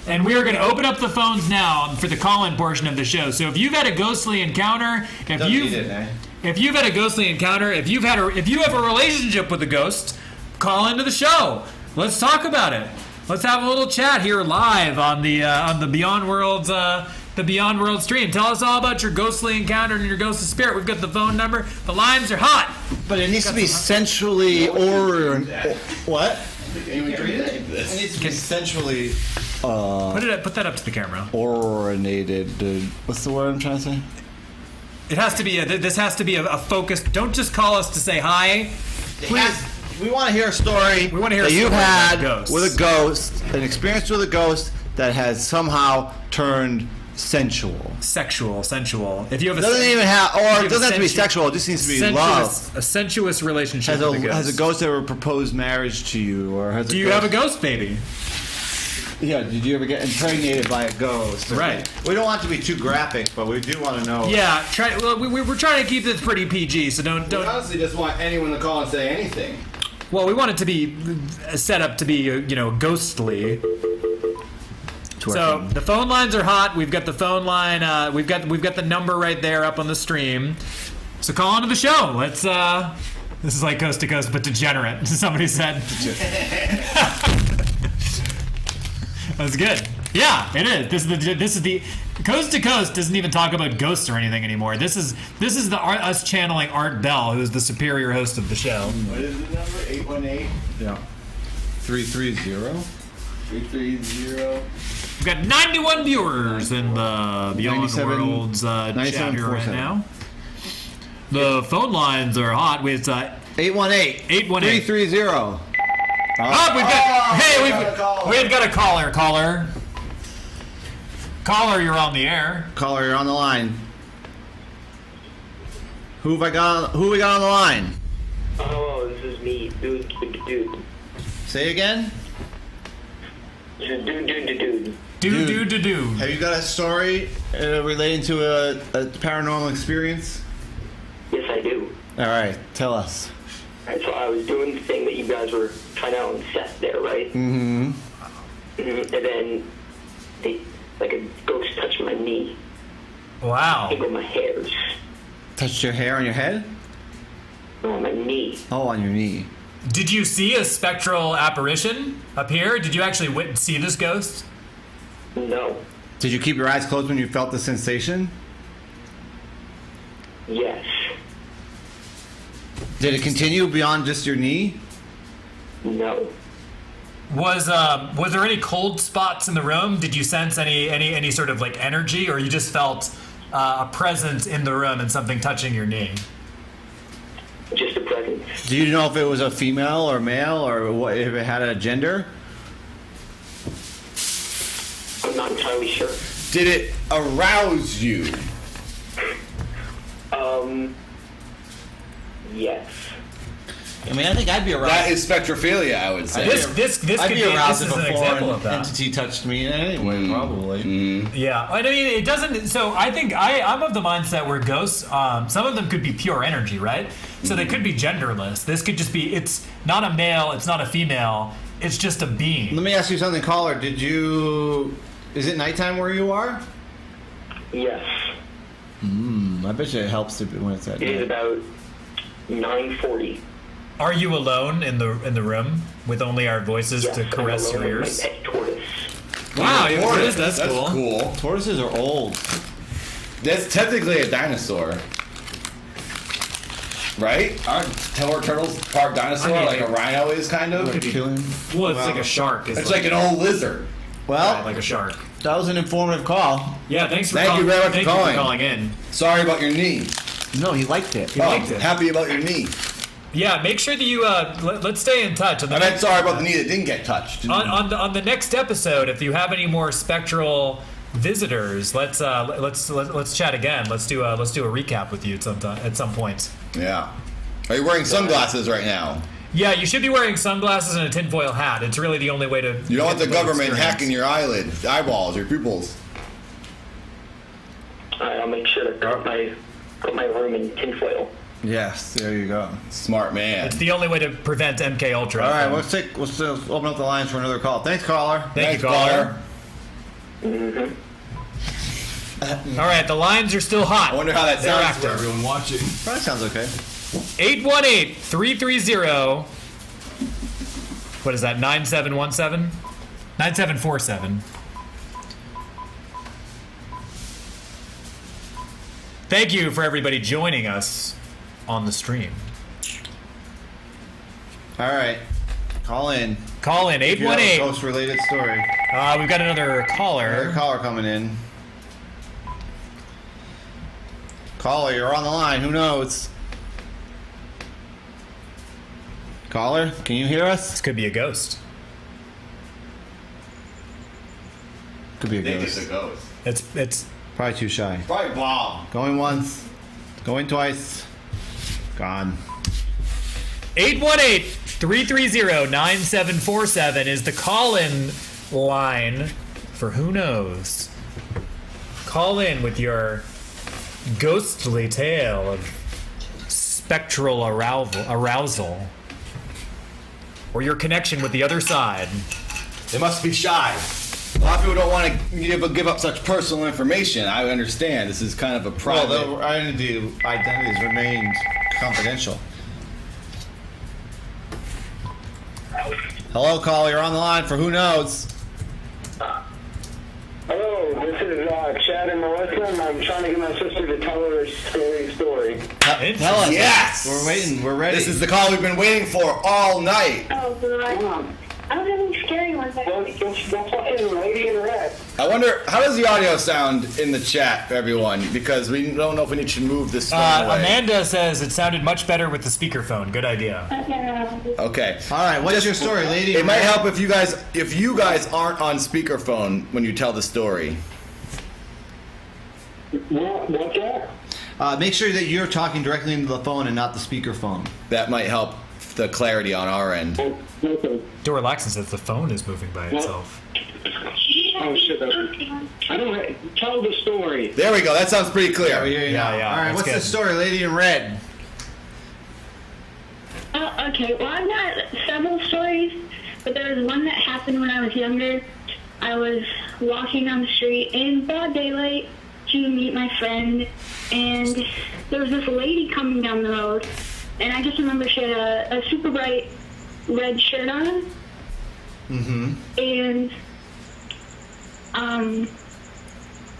And we are going to open up the phones now for the call-in portion of the show. So if you've had a ghostly encounter, if you've had a ghostly encounter, if you have a relationship with a ghost, call into the show. Let's talk about it. let's have a little chat here live on the Beyond Worlds the Beyond World stream. Tell us all about your ghostly encounter and your ghostly spirit. We've got the phone number. The lines are hot. But it needs to be sensually what? It needs to be sensually Put that up to the camera. orinated. What's the word I'm trying to say? It has to be this has to be a focus. Don't just call us to say hi. Please. We want to hear a story. We want to hear that a you've story had about ghosts. with a ghost, an experience with a ghost that has somehow turned sensual. Sexual, sensual. If you have It doesn't even have, or it doesn't have to be sensual- sexual. It just needs to be love. A sensuous relationship with a ghost. Has a ghost ever proposed marriage to you, or has? Do you have a ghost baby? Yeah. Did you ever get impregnated by a ghost? Right. We don't want it to be too graphic, but we do want to know. Yeah. We're trying to keep this pretty PG, so don't. We honestly just want anyone to call and say anything. Well, we want it to be set up to be ghostly. So the phone lines are hot. We've got the phone line. We've got the number right there up on the stream. So call into the show. Let's. This is like Coast to Coast, but degenerate. Somebody said. That's good. Yeah, it is. This is the Coast to Coast doesn't even talk about ghosts or anything anymore. This is us channeling Art Bell, who's the superior host of the show. What is the number? 818? Yeah. 330. 330. We've got 91 viewers in the Beyond 97 Worlds chat here right 47. now. The phone lines are hot. It's 818. 818. 330. We've got a caller. Caller, you're on the air. Caller, you're on the line. Who we got on the line? Oh, this is me, dude. Say again? This is dude. Dude. Have you got a story relating to a paranormal experience? Yes, I do. All right, tell us. Alright, so I was doing the thing that you guys were trying out on Seth there, right? Mm-hmm. And then like a ghost touched my knee. Wow. Tickled my hairs. Touched your hair on your head? No, on my knee. Oh, on your knee. Did you see a spectral apparition appear? Did you actually see this ghost? No. Did you keep your eyes closed when you felt the sensation? Yes. Did it continue beyond just your knee? No. Was there any cold spots in the room? Did you sense any sort of like energy, or you just felt a presence in the room and something touching your knee? Just a presence. Do you know if it was a female or male, or what, if it had a gender? I'm not entirely sure. Did it arouse you? Yes. I mean, I think I'd be aroused. That is spectrophilia, I would say. This I'd could be be aroused this is if an a example foreign of that. entity touched me anyway, probably. Yeah, I mean, it doesn't. So I think I'm of the mindset where ghosts, some of them could be pure energy, right? So they could be genderless. This could just be. It's not a male. It's not a female. It's just a being. Let me ask you something, caller. Is it nighttime where you are? Yes. I bet you it helps when it's at It is night. about 9:40. Are you alone in the room with only our voices Yes, to I'm caress your alone with ears? my pet tortoise. Wow, you Tortoise, have that's cool. cool. Tortoises are old. That's technically a dinosaur. Right? Aren't turtles part dinosaur, I mean, like a rhino is, kind of? Killing. Well, it's like a shark. It's like an old lizard. Well, like a shark. that was an informative call. Yeah, thanks for Thank you very much thank for you calling. calling in. Sorry about your knee. No, he liked it. liked it. Happy about your knee. Yeah, make sure that you let's stay in touch. On the I meant sorry about the knee that didn't get touched. on the next episode, if you have any more spectral visitors, let's chat again. Let's do a recap with you at some point. Yeah. Are you wearing sunglasses right now? Yeah, you should be wearing sunglasses and a tinfoil hat. It's really the only way to. You don't want the get full government experience. hacking your eyeballs, your pupils. Alright, I'll make sure to put my room in tinfoil. Yes, there you go. Smart man. It's the only way to prevent MK Ultra. All right, let's open up the lines for another call. Thanks, caller. Thank Thanks, you, caller. Mm-hmm. All right, the lines are still hot. I wonder how that sounds Thereafter. for everyone watching. Probably sounds okay. 818-330. What is that? 9717. 9747. Thank you for everybody joining us on the stream. All right. Call in. Call in, If you have a 818. ghost-related story. We've got another caller. Another caller coming in. Caller, you're on the line. Who knows? Caller, can you hear us? This could be a ghost. Could be a I think it's ghost. a ghost. It's Probably too shy. Probably Bob. Going once. Going twice. Gone. 818-330-9747 is the call-in line for Who Knows. Call in with your ghostly tale of spectral arousal or your connection with the other side. They must be shy. A lot of people don't want to give up such personal information. I understand. This is kind of a Well, private. the identities remained confidential. Hello, caller. You're on the line for Who Knows. Hello, this is Chad and Melissa, and I'm trying to get my sister to tell her a scary story. Tell us. Yes! We're waiting. We're ready. This is the call we've been waiting for all night. Oh, God. I don't have any scary ones. Don't fucking lady in red. I wonder, how does the audio sound in the chat, everyone? Because we don't know if we should move this phone away. Amanda says it sounded much better with the speakerphone. Good idea. Okay. All right. What's your story, lady? It might help if you guys aren't on speakerphone when you tell the story. What's that? Make sure that you're talking directly into the phone and not the speakerphone. That might help the clarity on our end. Okay. Dora Laxon says the phone is moving by itself. Oh, shit. I don't tell the story. There we go. That sounds pretty clear. Yeah, we hear you now. Yeah, All right. that's What's good. the story, lady in red? Okay, well, I've got several stories, but there was one that happened when I was younger. I was walking on the street in broad daylight to meet my friend, and there was this lady coming down the road, and I just remember she had a super bright red shirt on. Mm-hmm. And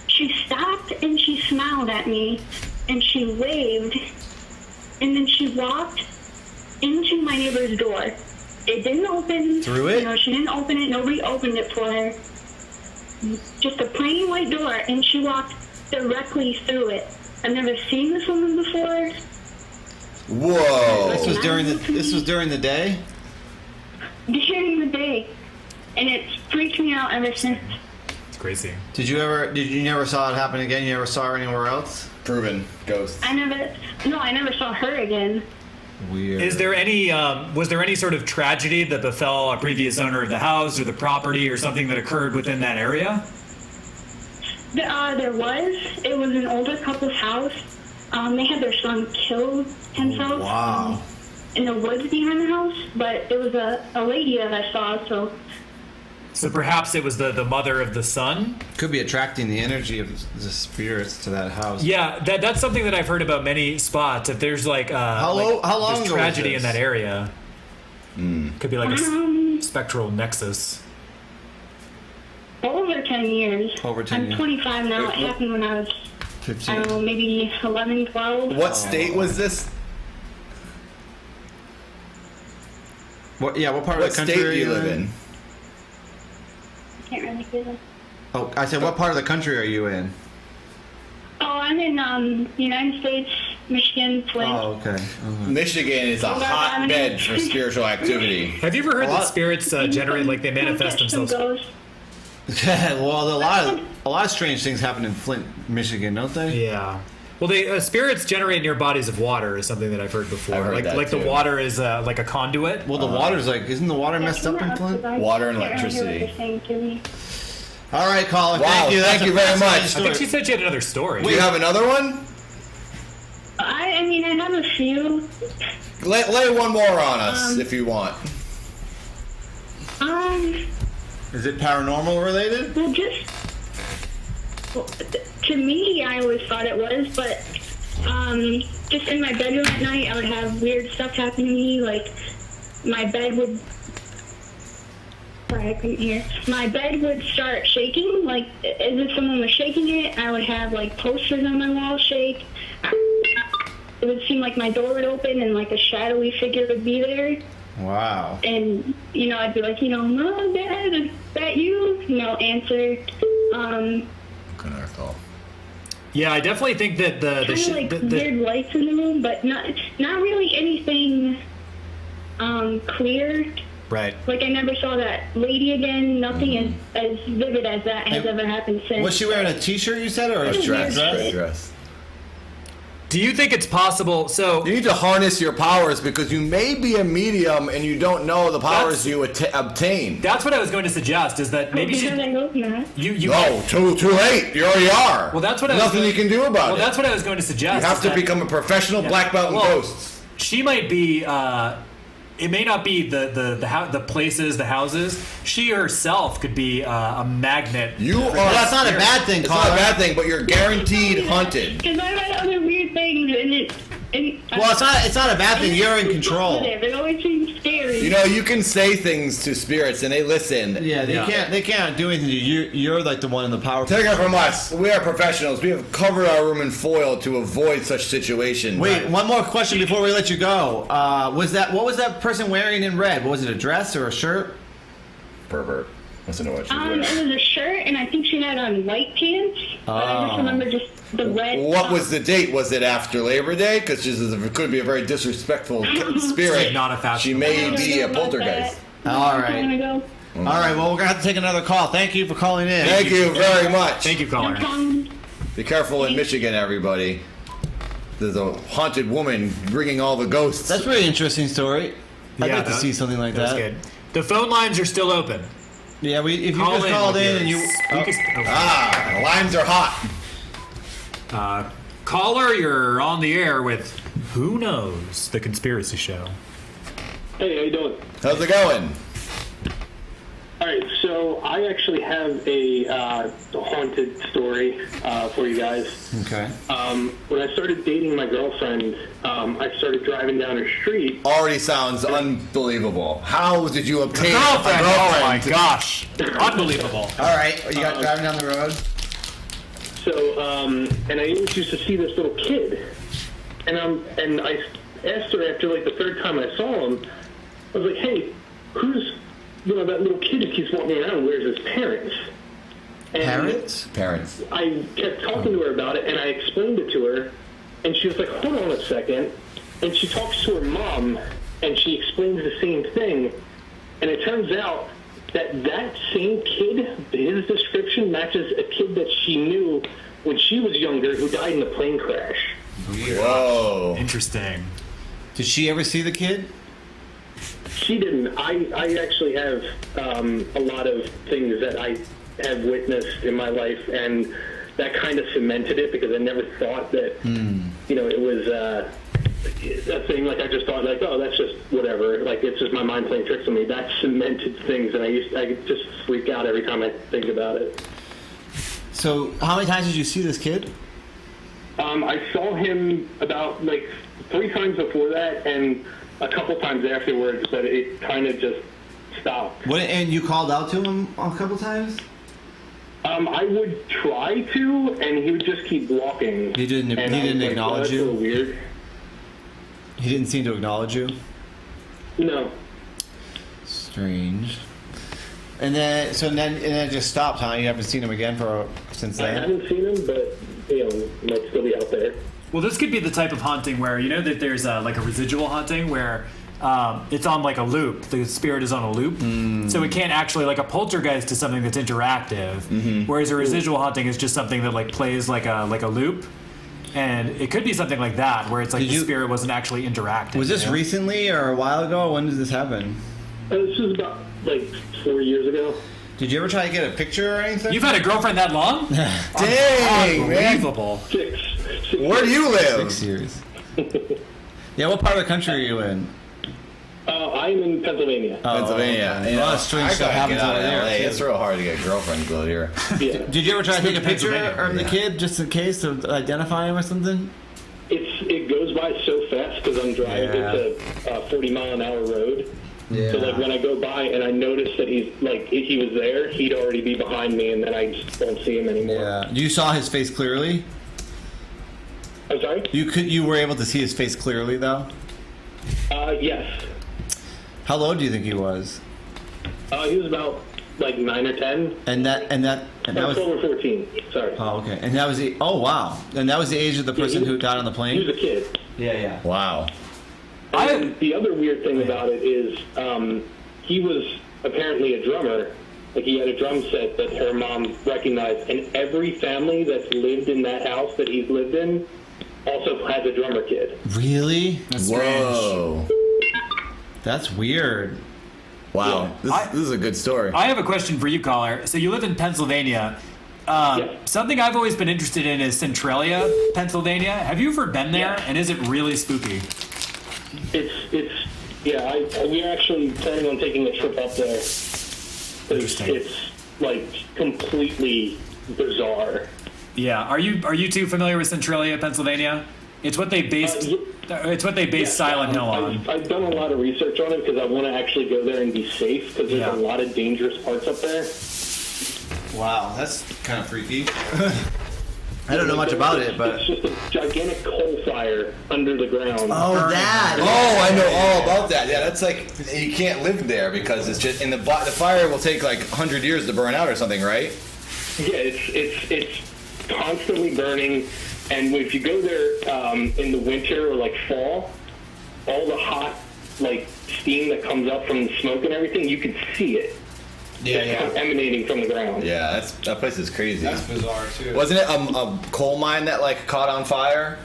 she stopped and she smiled at me and she waved, and then she walked into my neighbor's door. It didn't open. Through it? You know, she didn't open it. Nobody opened it for her. Just a plain white door, and she walked directly through it. I've never seen this woman before. Whoa. This was during the day. During the day, and it's freaked me out ever since. It's crazy. Did you never saw it happen again? You never saw her anywhere else? Proven. Ghost. I never saw her again. Weird. Is there any was there any sort of tragedy that befell a previous owner of the house or the property or something that occurred within that area? There was. It was an older couple's house. They had their son kill himself. Wow. In the woods behind the house, but it was a lady that I saw. So perhaps it was the mother of the son? Could be attracting the energy of the spirits to that house. Yeah, that's something that I've heard about many spots. If there's like How long there's ago tragedy was in this? that area, could be like a spectral nexus. Over 10 years. Over 10 I'm years. 25 now. It happened when I was, 15. I don't know, maybe 11, 12. What state was this? What part What of the country state are do you you live in? Can't really hear them. Oh, I said, what part of the country are you in? Oh, I'm in United States, Michigan, Flint. Oh, okay. Michigan is a hotbed for spiritual activity. Have you ever heard A lot- that spirits generate like they manifest Catch some themselves? ghosts. Well, a lot of strange things happen in Flint, Michigan, don't they? Yeah. Well, they spirits generate near bodies of water is something that I've heard before. I've heard that like the too. water is like a conduit. Well, the water's isn't the water messed up in Flint? Water and Can't really hear what electricity. they're saying to me. All right, caller. Wow, Thank you. thank you very much. I think she said she had another story. Do you have another one? I mean, I have a few. Lay one more on us if you want. Is it paranormal related? Well, to me, I always thought it was, but just in my bedroom at night, I would have weird stuff happen to me. Like my bed would Sorry, I couldn't hear. My bed would start shaking, like as if someone was shaking it. I would have like posters on my wall shake. It would seem like my door would open and like a shadowy figure would be there. Wow. And, I'd be like, Mom, Dad, is that you? No answer. Good call. Yeah, I definitely think that the weird lights in the room, but not really anything clear. right. Like, I never saw that lady again. Nothing as vivid as that has ever happened since. Was she wearing a t-shirt, you said, or a Dress. Dress. Do you think it's possible? So You need to harness your powers because you may be a medium and you don't know the powers you obtain. that's what I was going to suggest. Is that maybe Because I hope not. you No, too late. You already are. Well, that's what Nothing you can do about Well, it. that's what I was going to suggest. You have is to that become a professional black belt in Well, ghosts. She might be. It may not be the places, the houses. She herself could be a magnet. You are. Well, that's not a bad thing, It's not a Caller. bad thing, but you're guaranteed hunted. Because I've had other weird things, Well, it's not a bad thing. You're in control. It always seems scary. You can say things to spirits and they listen. Yeah, they can't do anything to you. You're like the one in the power. Take it from us. We are professionals. We have covered our room in foil to avoid such situations. Wait, one more question before we let you go. What was that person wearing in red? Was it a dress or a shirt? Pervert. Listen to what she's wearing. It was a shirt, and I think she had on white pants. But I just remember just the red. What was the date? Was it after Labor Day? Because it could be a very disrespectful spirit. Not a fashion. She may be a poltergeist. All right. All right. Well, we're gonna have to take another call. Thank you for calling in. Thank you very much. Thank you, caller. Be careful in Michigan, everybody. There's a haunted woman bringing all the ghosts. That's a really interesting story. I'd like to see something like that's that. good. The phone lines are still open. Yeah, if you Call just called with in your and you. the lines are hot. Caller, you're on the air with Who Knows, the Conspiracy Show. Hey, how you doing? How's it going? All right, so I actually have a haunted story for you guys. Okay. When I started dating my girlfriend, I started driving down her street. Already sounds unbelievable. How did you obtain Girlfriend! a Oh my girlfriend? gosh. Unbelievable. All right. You got driving down the road. So, and I always used to see this little kid, and I asked her after like the third time I saw him, I was like, hey, who's that little kid who keeps walking around? Where's his parents? And Parents. I kept talking to her about it, and I explained it to her, and she was like, hold on a second. And she talks to her mom, and she explains the same thing. And it turns out that same kid, his description matches a kid that she knew when she was younger who died in a plane crash. Whoa. Interesting. Did she ever see the kid? She didn't. I actually have a lot of things that I have witnessed in my life, and that kind of cemented it because I never thought that, it was a thing. Like, I just thought, like, oh, that's just whatever. Like, it's just my mind playing tricks on me. That cemented things, and I just freak out every time I think about it. So, how many times did you see this kid? I saw him about, 3 times before that, and a couple times afterwards, but it kind of just stopped. And you called out to him a couple times? I would try to, and he would just keep walking. He didn't acknowledge that's you? a little weird. He didn't seem to acknowledge you? No. Strange. And then it just stopped, huh? You haven't seen him again since I then? haven't seen him, but, might still be out there. Well, this could be the type of haunting where, that there's a residual haunting where it's on a loop. The spirit is on a loop. So it can't actually, a poltergeist is something that's interactive, whereas a residual haunting is just something that plays like a loop. And it could be something like that, where it's the spirit wasn't actually interacting. Was this recently or a while ago? When did this happen? This was about, 4 years ago. Did you ever try to get a picture or anything? You've had a girlfriend that long? Dang, man. Unbelievable. 6. Where do you live? 6 years. Yeah, what part of the country are you in? I'm in Pennsylvania. Pennsylvania. A lot of strange stuff happens over there. LA. It's real hard to get girlfriends out here. Yeah. Did you ever try to take a picture Pennsylvania. of the kid just in case to identify him or something? It goes by so fast because I'm driving. It's a 40-mile-an-hour road. Yeah. So like when I go by and I notice that he's like if he was there, he'd already be behind me, and then I just don't see him anymore. Yeah. You saw his face clearly? I'm sorry? You were able to see his face clearly though? Yes. How low do you think he was? He was about like 9 or 10. And that was 12 or 14. Sorry. Oh, okay. And that was wow. And that was the age of the person who died on the plane? He was a kid. Yeah. Wow. And the other weird thing about it is he was apparently a drummer. Like he had a drum set that her mom recognized, and every family that's lived in that house that he's lived in also has a drummer kid. Really? That's strange. Whoa. That's weird. Wow. This is a good story. I have a question for you, caller. So you live in Pennsylvania. Something I've always been interested in is Centralia, Pennsylvania. Have you ever been there? Yeah. And is it really spooky? We're actually planning on taking a trip up there. Interesting. It's like completely bizarre. Yeah. Are you too familiar with Centralia, Pennsylvania? It's what they based. It's what they based Silent Hill on. I've done a lot of research on it because I want to actually go there and be safe because there's a lot of dangerous parts up there. Wow, that's kind of freaky. I don't know much about it, but it's just a gigantic coal fire under the ground. oh, that. Oh, I know all about that. Yeah, that's like you can't live there because it's just and the fire will take like 100 years to burn out or something, right? Yeah, it's constantly burning, and if you go there in the winter or like fall, all the hot like steam that comes up from the smoke and everything, you can see it. It's emanating from the ground. Yeah, that place is crazy. That's bizarre too. Wasn't it a coal mine that like caught on fire?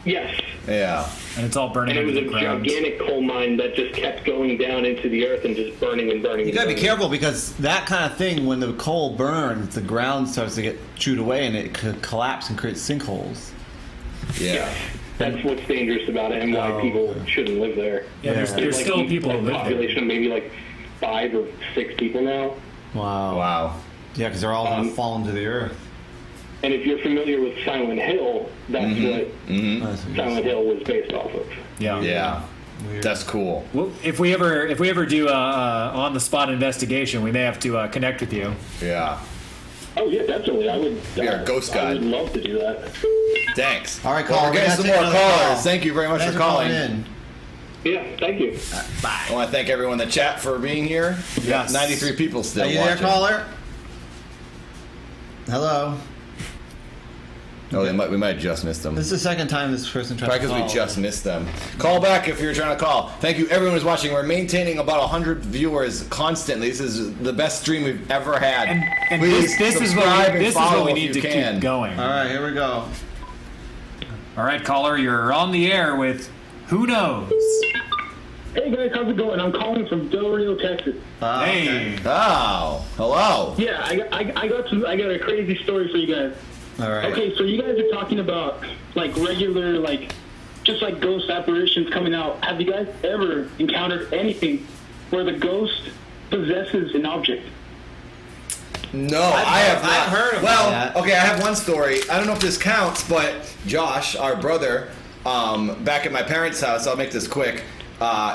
Yes. Yeah. And it's all burning And it was under a the ground. gigantic coal mine that just kept going down into the earth and just burning and burning. You gotta be careful because that kind of thing, when the coal burns, the ground starts to get chewed away and it could collapse and create sinkholes. Yeah. That's what's dangerous about it and why people shouldn't live there. Yeah, there's There's still people who live there. population of maybe like 5 or 6 people now. Wow. Wow. Yeah, because they're all gonna fall into the earth. And if you're familiar with Silent Hill, that's what Silent Hill was based off of. Yeah. Yeah. Weird. That's cool. Well, if we ever do on the spot investigation, we may have to connect with you. Yeah. Oh yeah, definitely. I would. Be our ghost guide. I would love to do that. Thanks. All right, Well, caller, we're getting we some gotta more take another callers. call. Thank you very much Thanks for calling. in. Yeah, thank you. I want to thank everyone in the chat for being here. We got Yes. 93 people still Are you watching. there, caller? Hello. Oh, we might have just missed them. This is the second time this person tried Probably to because call. we just missed them. Call back if you're trying to call. Thank you, everyone who's watching. We're maintaining about 100 viewers constantly. This is the best stream we've ever had. And Please this is subscribe and what follow we if need you to can. keep going. All right, here we go. All right, caller, you're on the air with Who Knows? Hey guys, how's it going? I'm calling from Del Rio, Texas. Hey. Okay. Oh, hello. Yeah, I got a crazy story for you guys. All right. Okay, so you guys are talking about like regular, like just like ghost apparitions coming out. Have you guys ever encountered anything where the ghost possesses an object? No, I have not. I've heard of Well, that. okay, I have one story. I don't know if this counts, but Josh, our brother, back at my parents' house, I'll make this quick.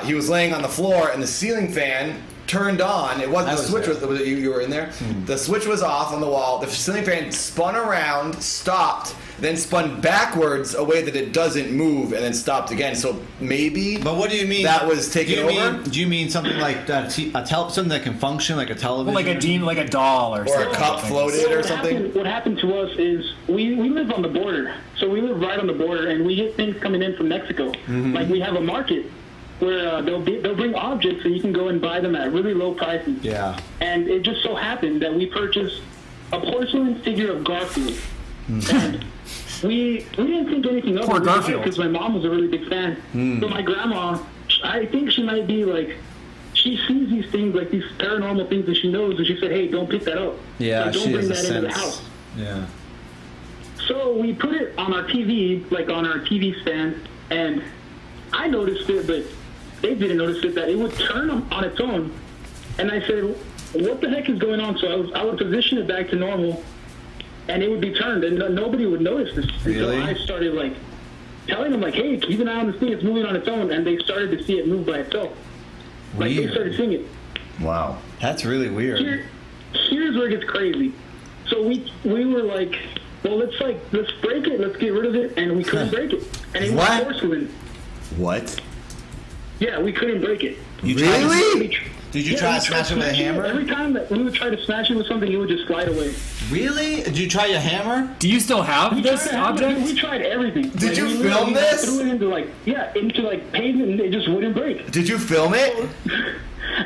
He was laying on the floor, and the ceiling fan turned on. It wasn't I the was switch. there. Was you were in there? The switch was off on the wall. The ceiling fan spun around, stopped, then spun backwards a way that it doesn't move, and then stopped again. So maybe. But what do you mean? That was taken over? Do you mean something like something that can function like a television? Like a doll or Or something. a cup floated or something? What happened to us is we live on the border. So we live right on the border, and we get things coming in from Mexico. Like we have a market where they'll bring objects and you can go and buy them at really low prices. Yeah. And it just so happened that we purchased a porcelain figure of Garfield. And we didn't think anything of Poor it Garfield. because my mom was a really big fan. But my grandma, I think she might be like, she sees these things, like these paranormal things that she knows, and she said, hey, don't pick that up. Yeah, Like, don't she bring has a that into the sense. house. Yeah. So we put it on our TV, like on our TV stand, and I noticed it, but they didn't notice it, that it would turn on its own. And I said, what the heck is going on? So I would position it back to normal, and it would be turned, and nobody would notice this. Really? And so I started, like, telling them, like, hey, keep an eye on this thing. It's moving on its own. And they started to see it move by itself. Like, they Weird. started singing. Wow. That's really weird. Here's where it gets crazy. So we were like, well, let's break it, let's get rid of it, and we couldn't break it. And it was What? porcelain. What? Yeah, we couldn't break it. You Really? Did you Yeah, try we to smash it with a smashing hammer? Every time that we would try to smash it with something, it would just slide away. Really? Did you try your hammer? Do you still have this tried to have it, object? we tried everything. Did you we film literally this? Threw it into pavement, and it just wouldn't break. Did you film it?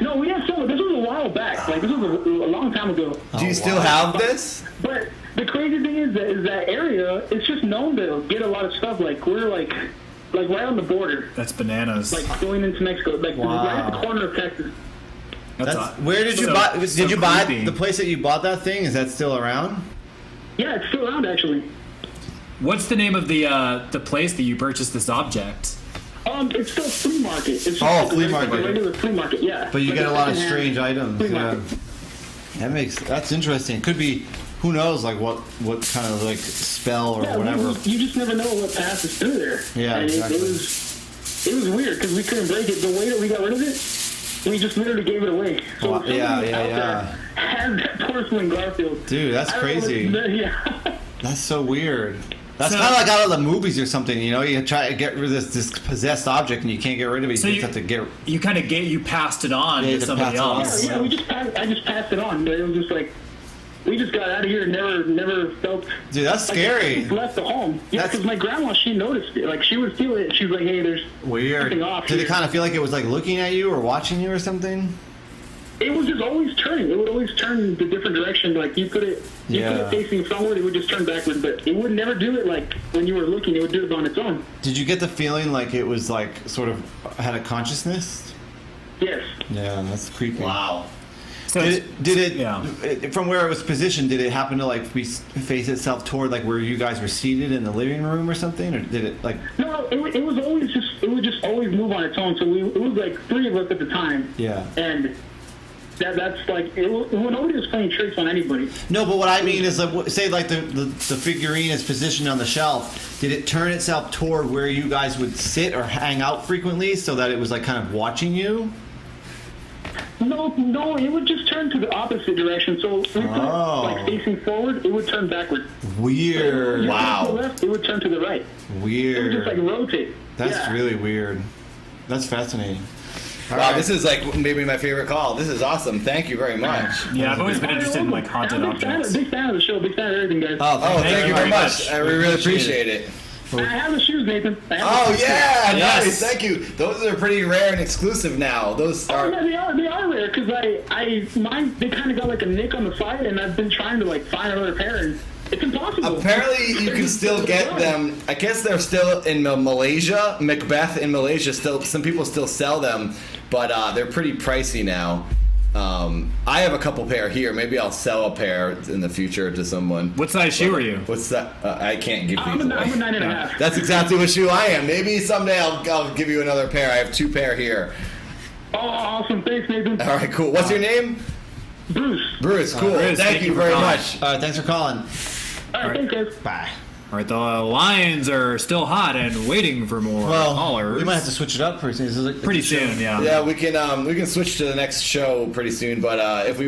No, we had some. This was a while back. Like, this was a long time ago. Do you still have this? But the crazy thing is that area, it's just known to get a lot of stuff. Like, we're like right on the border, That's bananas. like going into Mexico, like right at the corner of Texas. Where did you so- buy? so Did you buy creepy. the place that you bought that thing? Is that still around? Yeah, it's still around actually. What's the name of the place that you purchased this object? It's still a flea market. It's just Oh, like flea a market. regular flea market, yeah. But you Like get a lot of secondhand strange items. flea Yeah. market. That's interesting. Could be, who knows, like what kind of like spell or Yeah, whatever. you just never know what passes through there. Yeah, And exactly. It was weird because we couldn't break it. The way that we got rid of it, we just literally gave it away. So Wow, if somebody out there has that porcelain Garfield. Dude, that's I don't know crazy. yeah. That's so weird. That's So- kind of like out of the movies or something. You know, you try to get rid of this possessed object and you can't get rid of it. So you you- just have to get. You kind of you passed it on Yeah, to to somebody pass it on. else. Yeah, I just passed it on. But it was just like, we just got out of here and never felt. Dude, that's like scary. it left the home. Yeah, That's- because my grandma, she noticed it. Like, she would feel it. She was like, hey, there's Weird. something off Did here. it kind of feel like it was like looking at you or watching you or something? It was just always turning. It would always turn the different direction. Like, you put it facing forward, it would just turn backward. But it would never do it like when you were looking. It would do it on its own. Did you get the feeling like it was like sort of had a consciousness? Yes. Yeah, that's creepy. Wow. So Did it yeah. from where it was positioned, did it happen to like face itself toward like where you guys were seated in the living room or something, or did it like? No, it was always just. It would just always move on its own. So it was like 3 of us at the time. Yeah. And that's like nobody was playing tricks on anybody. No, but what I mean is like, say like the figurine is positioned on the shelf. Did it turn itself toward where you guys would sit or hang out frequently, so that it was like kind of watching you? No, it would just turn to the opposite direction. So if we put it like facing forward, it would turn backward. Weird. If you Wow. turn to the left, it would turn to the right. It would Weird. just like rotate. That's Yeah. really weird. That's fascinating. Wow, this is like maybe my favorite call. This is awesome. Thank you very much. Yeah, I've always been interested in like haunted I'm objects. big fan of the show. Big fan of everything, guys. Oh, Oh, thank you very much. much. I really appreciate it. I have the shoes, Nathan. I have Oh the shoes. yeah, Yes. nice. Thank you. Those are pretty rare and exclusive now. Those Oh, are. yeah, they are rare because mine they kind of got like a nick on the side, and I've been trying to like find another pair, and it's impossible. Apparently, you can still get them. I guess they're still in Malaysia. Macbeth in Malaysia. Still, some people still sell them, but they're pretty pricey now. I have a couple pair here. Maybe I'll sell a pair in the future to someone. What size shoe are you? What's that? I can't give I'm these a away. 9.5. That's exactly what shoe I am. Maybe someday I'll give you another pair. I have 2 pair here. Oh, awesome! Thanks, Nathan. All right, cool. What's your name? Bruce. Bruce. Cool. Bruce, thank you for very calling. much. All right, thanks for calling. All right, thanks, guys. Bye. All right, the lines are still hot and waiting for more Well, callers. we might have to switch it up pretty soon. This is like- pretty soon, yeah. Yeah, we can switch to the next show pretty soon. But if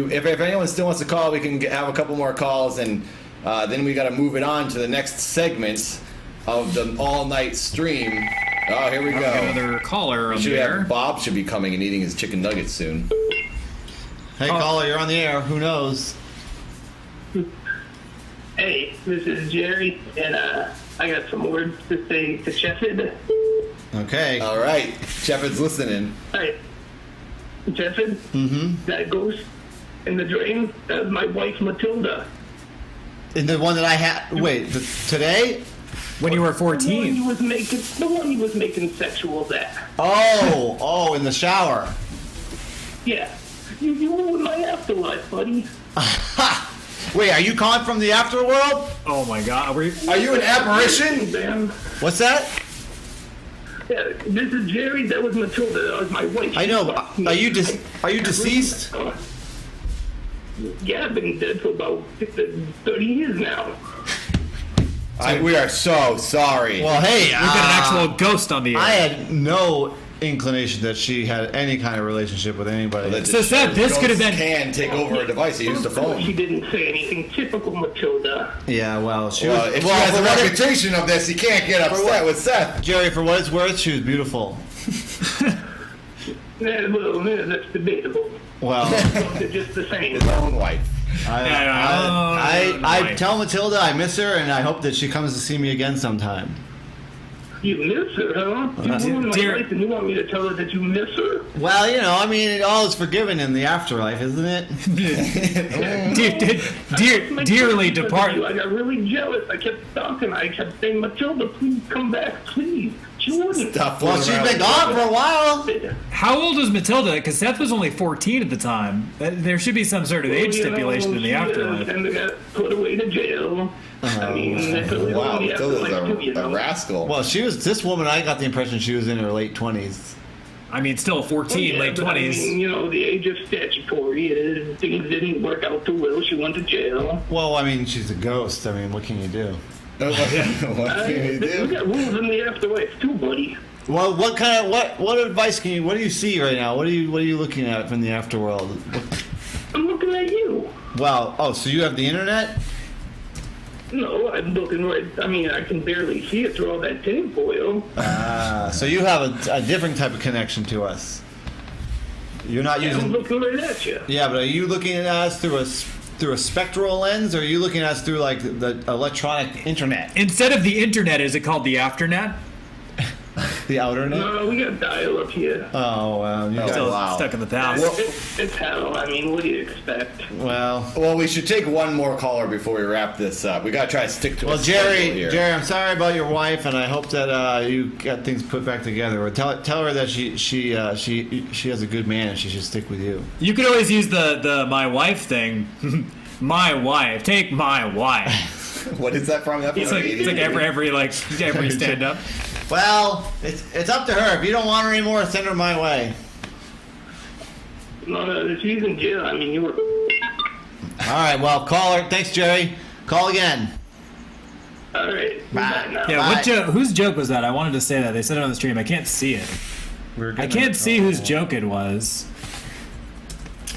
anyone still wants to call, we can have a couple more calls, and then we got to move it on to the next segment of the all-night stream. Oh, here we We go. got another caller on Should the have air. Bob should be coming and eating his chicken nuggets soon. Hey, caller, you're on the air. Who knows? Hey, this is Jerry, and I got some words to say to Shefford. Okay. All right, Shepard's listening. All right, Shefford, that ghost in the drain, that was my wife Matilda. And the one that I had. Wait, today? When you were The one 14. he was making sexuals at. Oh, in the shower. Yeah, you ruined my afterlife, buddy. Ha! Wait, are you calling from the afterworld? Oh my god. Are you an apparition? Man. What's that? Yeah, this is Jerry. That was Matilda. That was my wife. I know. But are you deceased? Yeah, I've been dead for about 30 years now. We are so sorry. Well, hey, We've got an actual ghost on the air. I had no inclination that she had any kind of relationship with anybody. So Seth, this could have been. Can take over a device. He used the phone. She didn't say anything. Typical Matilda. Yeah, well, If she has a reputation of this, you can't get upset with Seth. Jerry, for what it's worth, she was beautiful. That's debatable. Well, They're just the same. His own wife. I tell Matilda I miss her, and I hope that she comes to see me again sometime. You miss her, huh? You ruined my life and you want me to tell her that you miss her? Well, I mean, all is forgiven in the afterlife, isn't it? Dearly departed. I got really jealous. I kept stalking. I kept saying, Matilda, please come back, please. She wouldn't. Well, she's been gone for a while. How old was Matilda? Because Seth was only 14 at the time. There should be some sort of age stipulation in the afterlife. And they got put away to jail. I mean, wow, Matilda's a rascal. Well, this woman, I got the impression she was in her late 20s. I mean, still 14, late 20s. I mean, the age of statutory, things didn't work out too well. She went to jail. Well, I mean, she's a ghost. I mean, what can you do? What can you do? We got rules in the afterlife too, buddy. Well, what advice can you? What do you see right now? What are you looking at from the afterworld? I'm looking at you. Well, so you have the internet? No, I'm looking right. I mean, I can barely see it through all that tinfoil. So you have a different type of connection to us. You're not using. I'm looking right at you. Yeah, but are you looking at us through a spectral lens, or are you looking at us through like the electronic internet? Instead of the internet, is it called the afternet? The outer net? No, we got dial up here. Oh, well, you're Still stuck in the past. It's hell. I mean, what do you expect? Well, we should take one more caller before we wrap this up. We gotta try to stick to. Well, Jerry, I'm sorry about your wife, and I hope that you got things put back together. Or tell her that she has a good man, and she should stick with you. You could always use the my wife thing. My wife, take my wife. What is that from? It's like every stand up. Well, it's up to her. If you don't want her anymore, send her my way. No, she's in jail. I mean, you were. All right. Well, call her. Thanks, Jerry. Call again. All right. Bye. Now. Yeah. Whose joke was that? I wanted to say that. They said it on the stream. I can't see it. I can't see whose joke it was.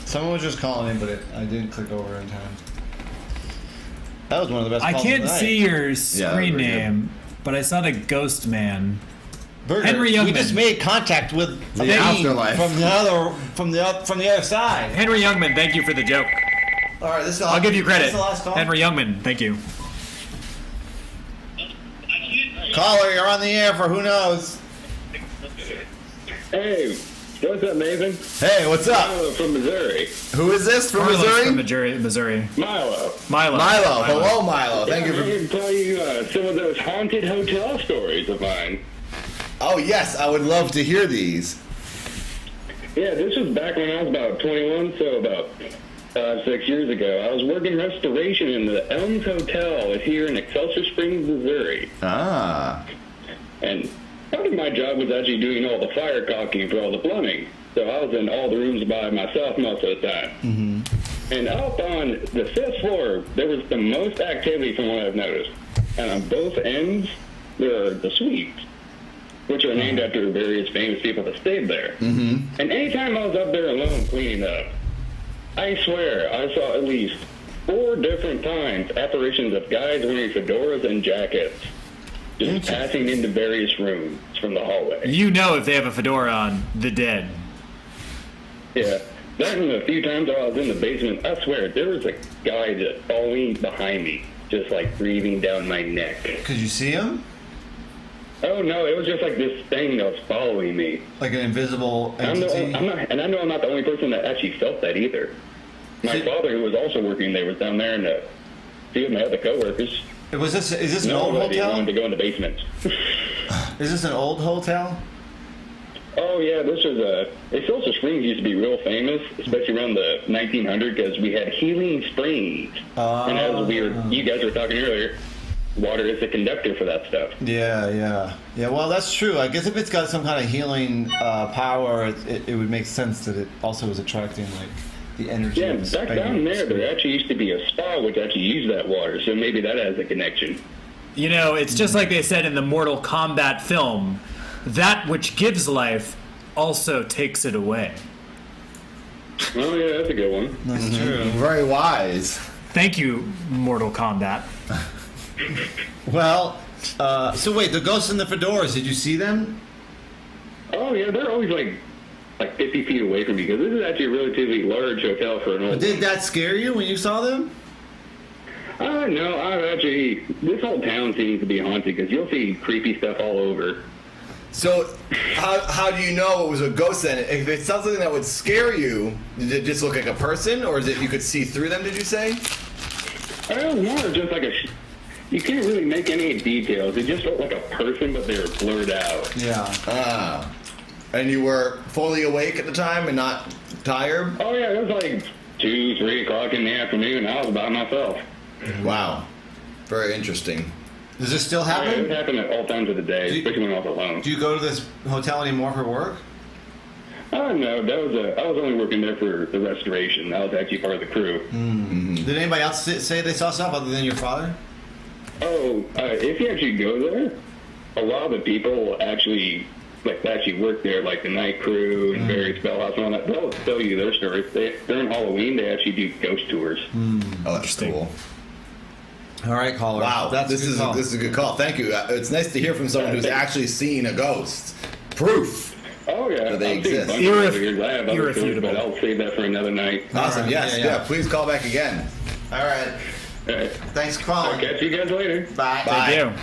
Someone was just calling in, but I didn't click over in time. That was one of the best. I calls can't of the see night. your screen name, but I saw the ghost man. Burger, Henry Youngman. We just made contact with the afterlife from the other side. Henry Youngman, thank you for the joke. All right, I'll give you credit. The last call. Henry Youngman, thank you. Caller, you're on the air for who knows. Hey, what's up, Nathan? Hey, what's up? Milo from Missouri. Who is this from Carlos Missouri? From Missouri. Milo. Milo. Hello, Milo. Thank you I can tell you some of those haunted hotel stories of mine. Oh, yes. I would love to hear these. Yeah, this was back when I was about 21, so about 6 years ago. I was working restoration in the Elms Hotel here in Excelsior Springs, Missouri. Ah. And part of my job was actually doing all the fire caulking for all the plumbing. So I was in all the rooms by myself most of the time. Mm-hmm. And up on the 5th floor, there was the most activity from what I've noticed. And on both ends, there are the suites, which are named after various famous people that stayed there. Mm-hmm. And anytime I was up there alone cleaning up, I swear I saw at least 4 different times apparitions of guys wearing fedoras and jackets just passing into various rooms from the hallway. You know if they have a fedora on, the dead. Yeah. That and a few times while I was in the basement, I swear, there was a guy just following behind me, just like breathing down my neck. Could you see him? Oh, no, it was just like this thing that was following me. Like an invisible entity? I know I'm not the only person that actually felt that either. My father, who was also working there, was down there, and a few of my other coworkers. Is this an old hotel? Wanted to go in the basement. Is this an old hotel? Oh, yeah, this was Excelsior Springs used to be real famous, especially around the 1900s, because we had healing springs. And as you guys were talking earlier, water is the conductor for that stuff. Yeah. Well, that's true. I guess if it's got some kind of healing power, it would make sense that it also is attracting like the energy. Yeah, of the back down there actually used to be a spa which actually used that water, so maybe that has a connection. You know, it's just like they said in the Mortal Kombat film, that which gives life also takes it away. Oh yeah, that's a good one. That's true. Very wise. Thank you, Mortal Kombat. Well, so wait, the ghosts in the fedoras, did you see them? Oh yeah, they're always like 50 feet away from me because this is actually a relatively large hotel for an old. Did that scare you when you saw them? No, this whole town seems to be haunted because you'll see creepy stuff all over. So, how do you know it was a ghost then? If it's something that would scare you, did it just look like a person, or is it you could see through them? Did you say? Oh, more just like you can't really make any details. It just looked like a person, but they were blurred out. Yeah. And you were fully awake at the time and not tired? Oh yeah, it was like 2, 3 o'clock in the afternoon. I was by myself. Wow. Very interesting. Does this still It happen? happened at all times of the day, especially when I was alone. Do you go to this hotel anymore for work? Oh no, I was only working there for the restoration. I was actually part of the crew. Mm-hmm. Did anybody else say they saw stuff other than your father? Oh, if you actually go there, a lot of the people actually work there, like the night crew and various bellhouse and all that. They'll tell you their stories. During Halloween, they actually do ghost tours. Oh, that's cool. All right, caller. Wow, this is a good call. Thank you. It's nice to hear from someone who's actually seen a ghost. Proof. Oh yeah, that they I've seen a exist. bunch of other years. I have other stories, but I'll save that for another night. Awesome. Right. Yes. Yeah. Please call back again. All right. All right. Thanks for calling. I'll catch you guys later. Bye. Bye. Thank you.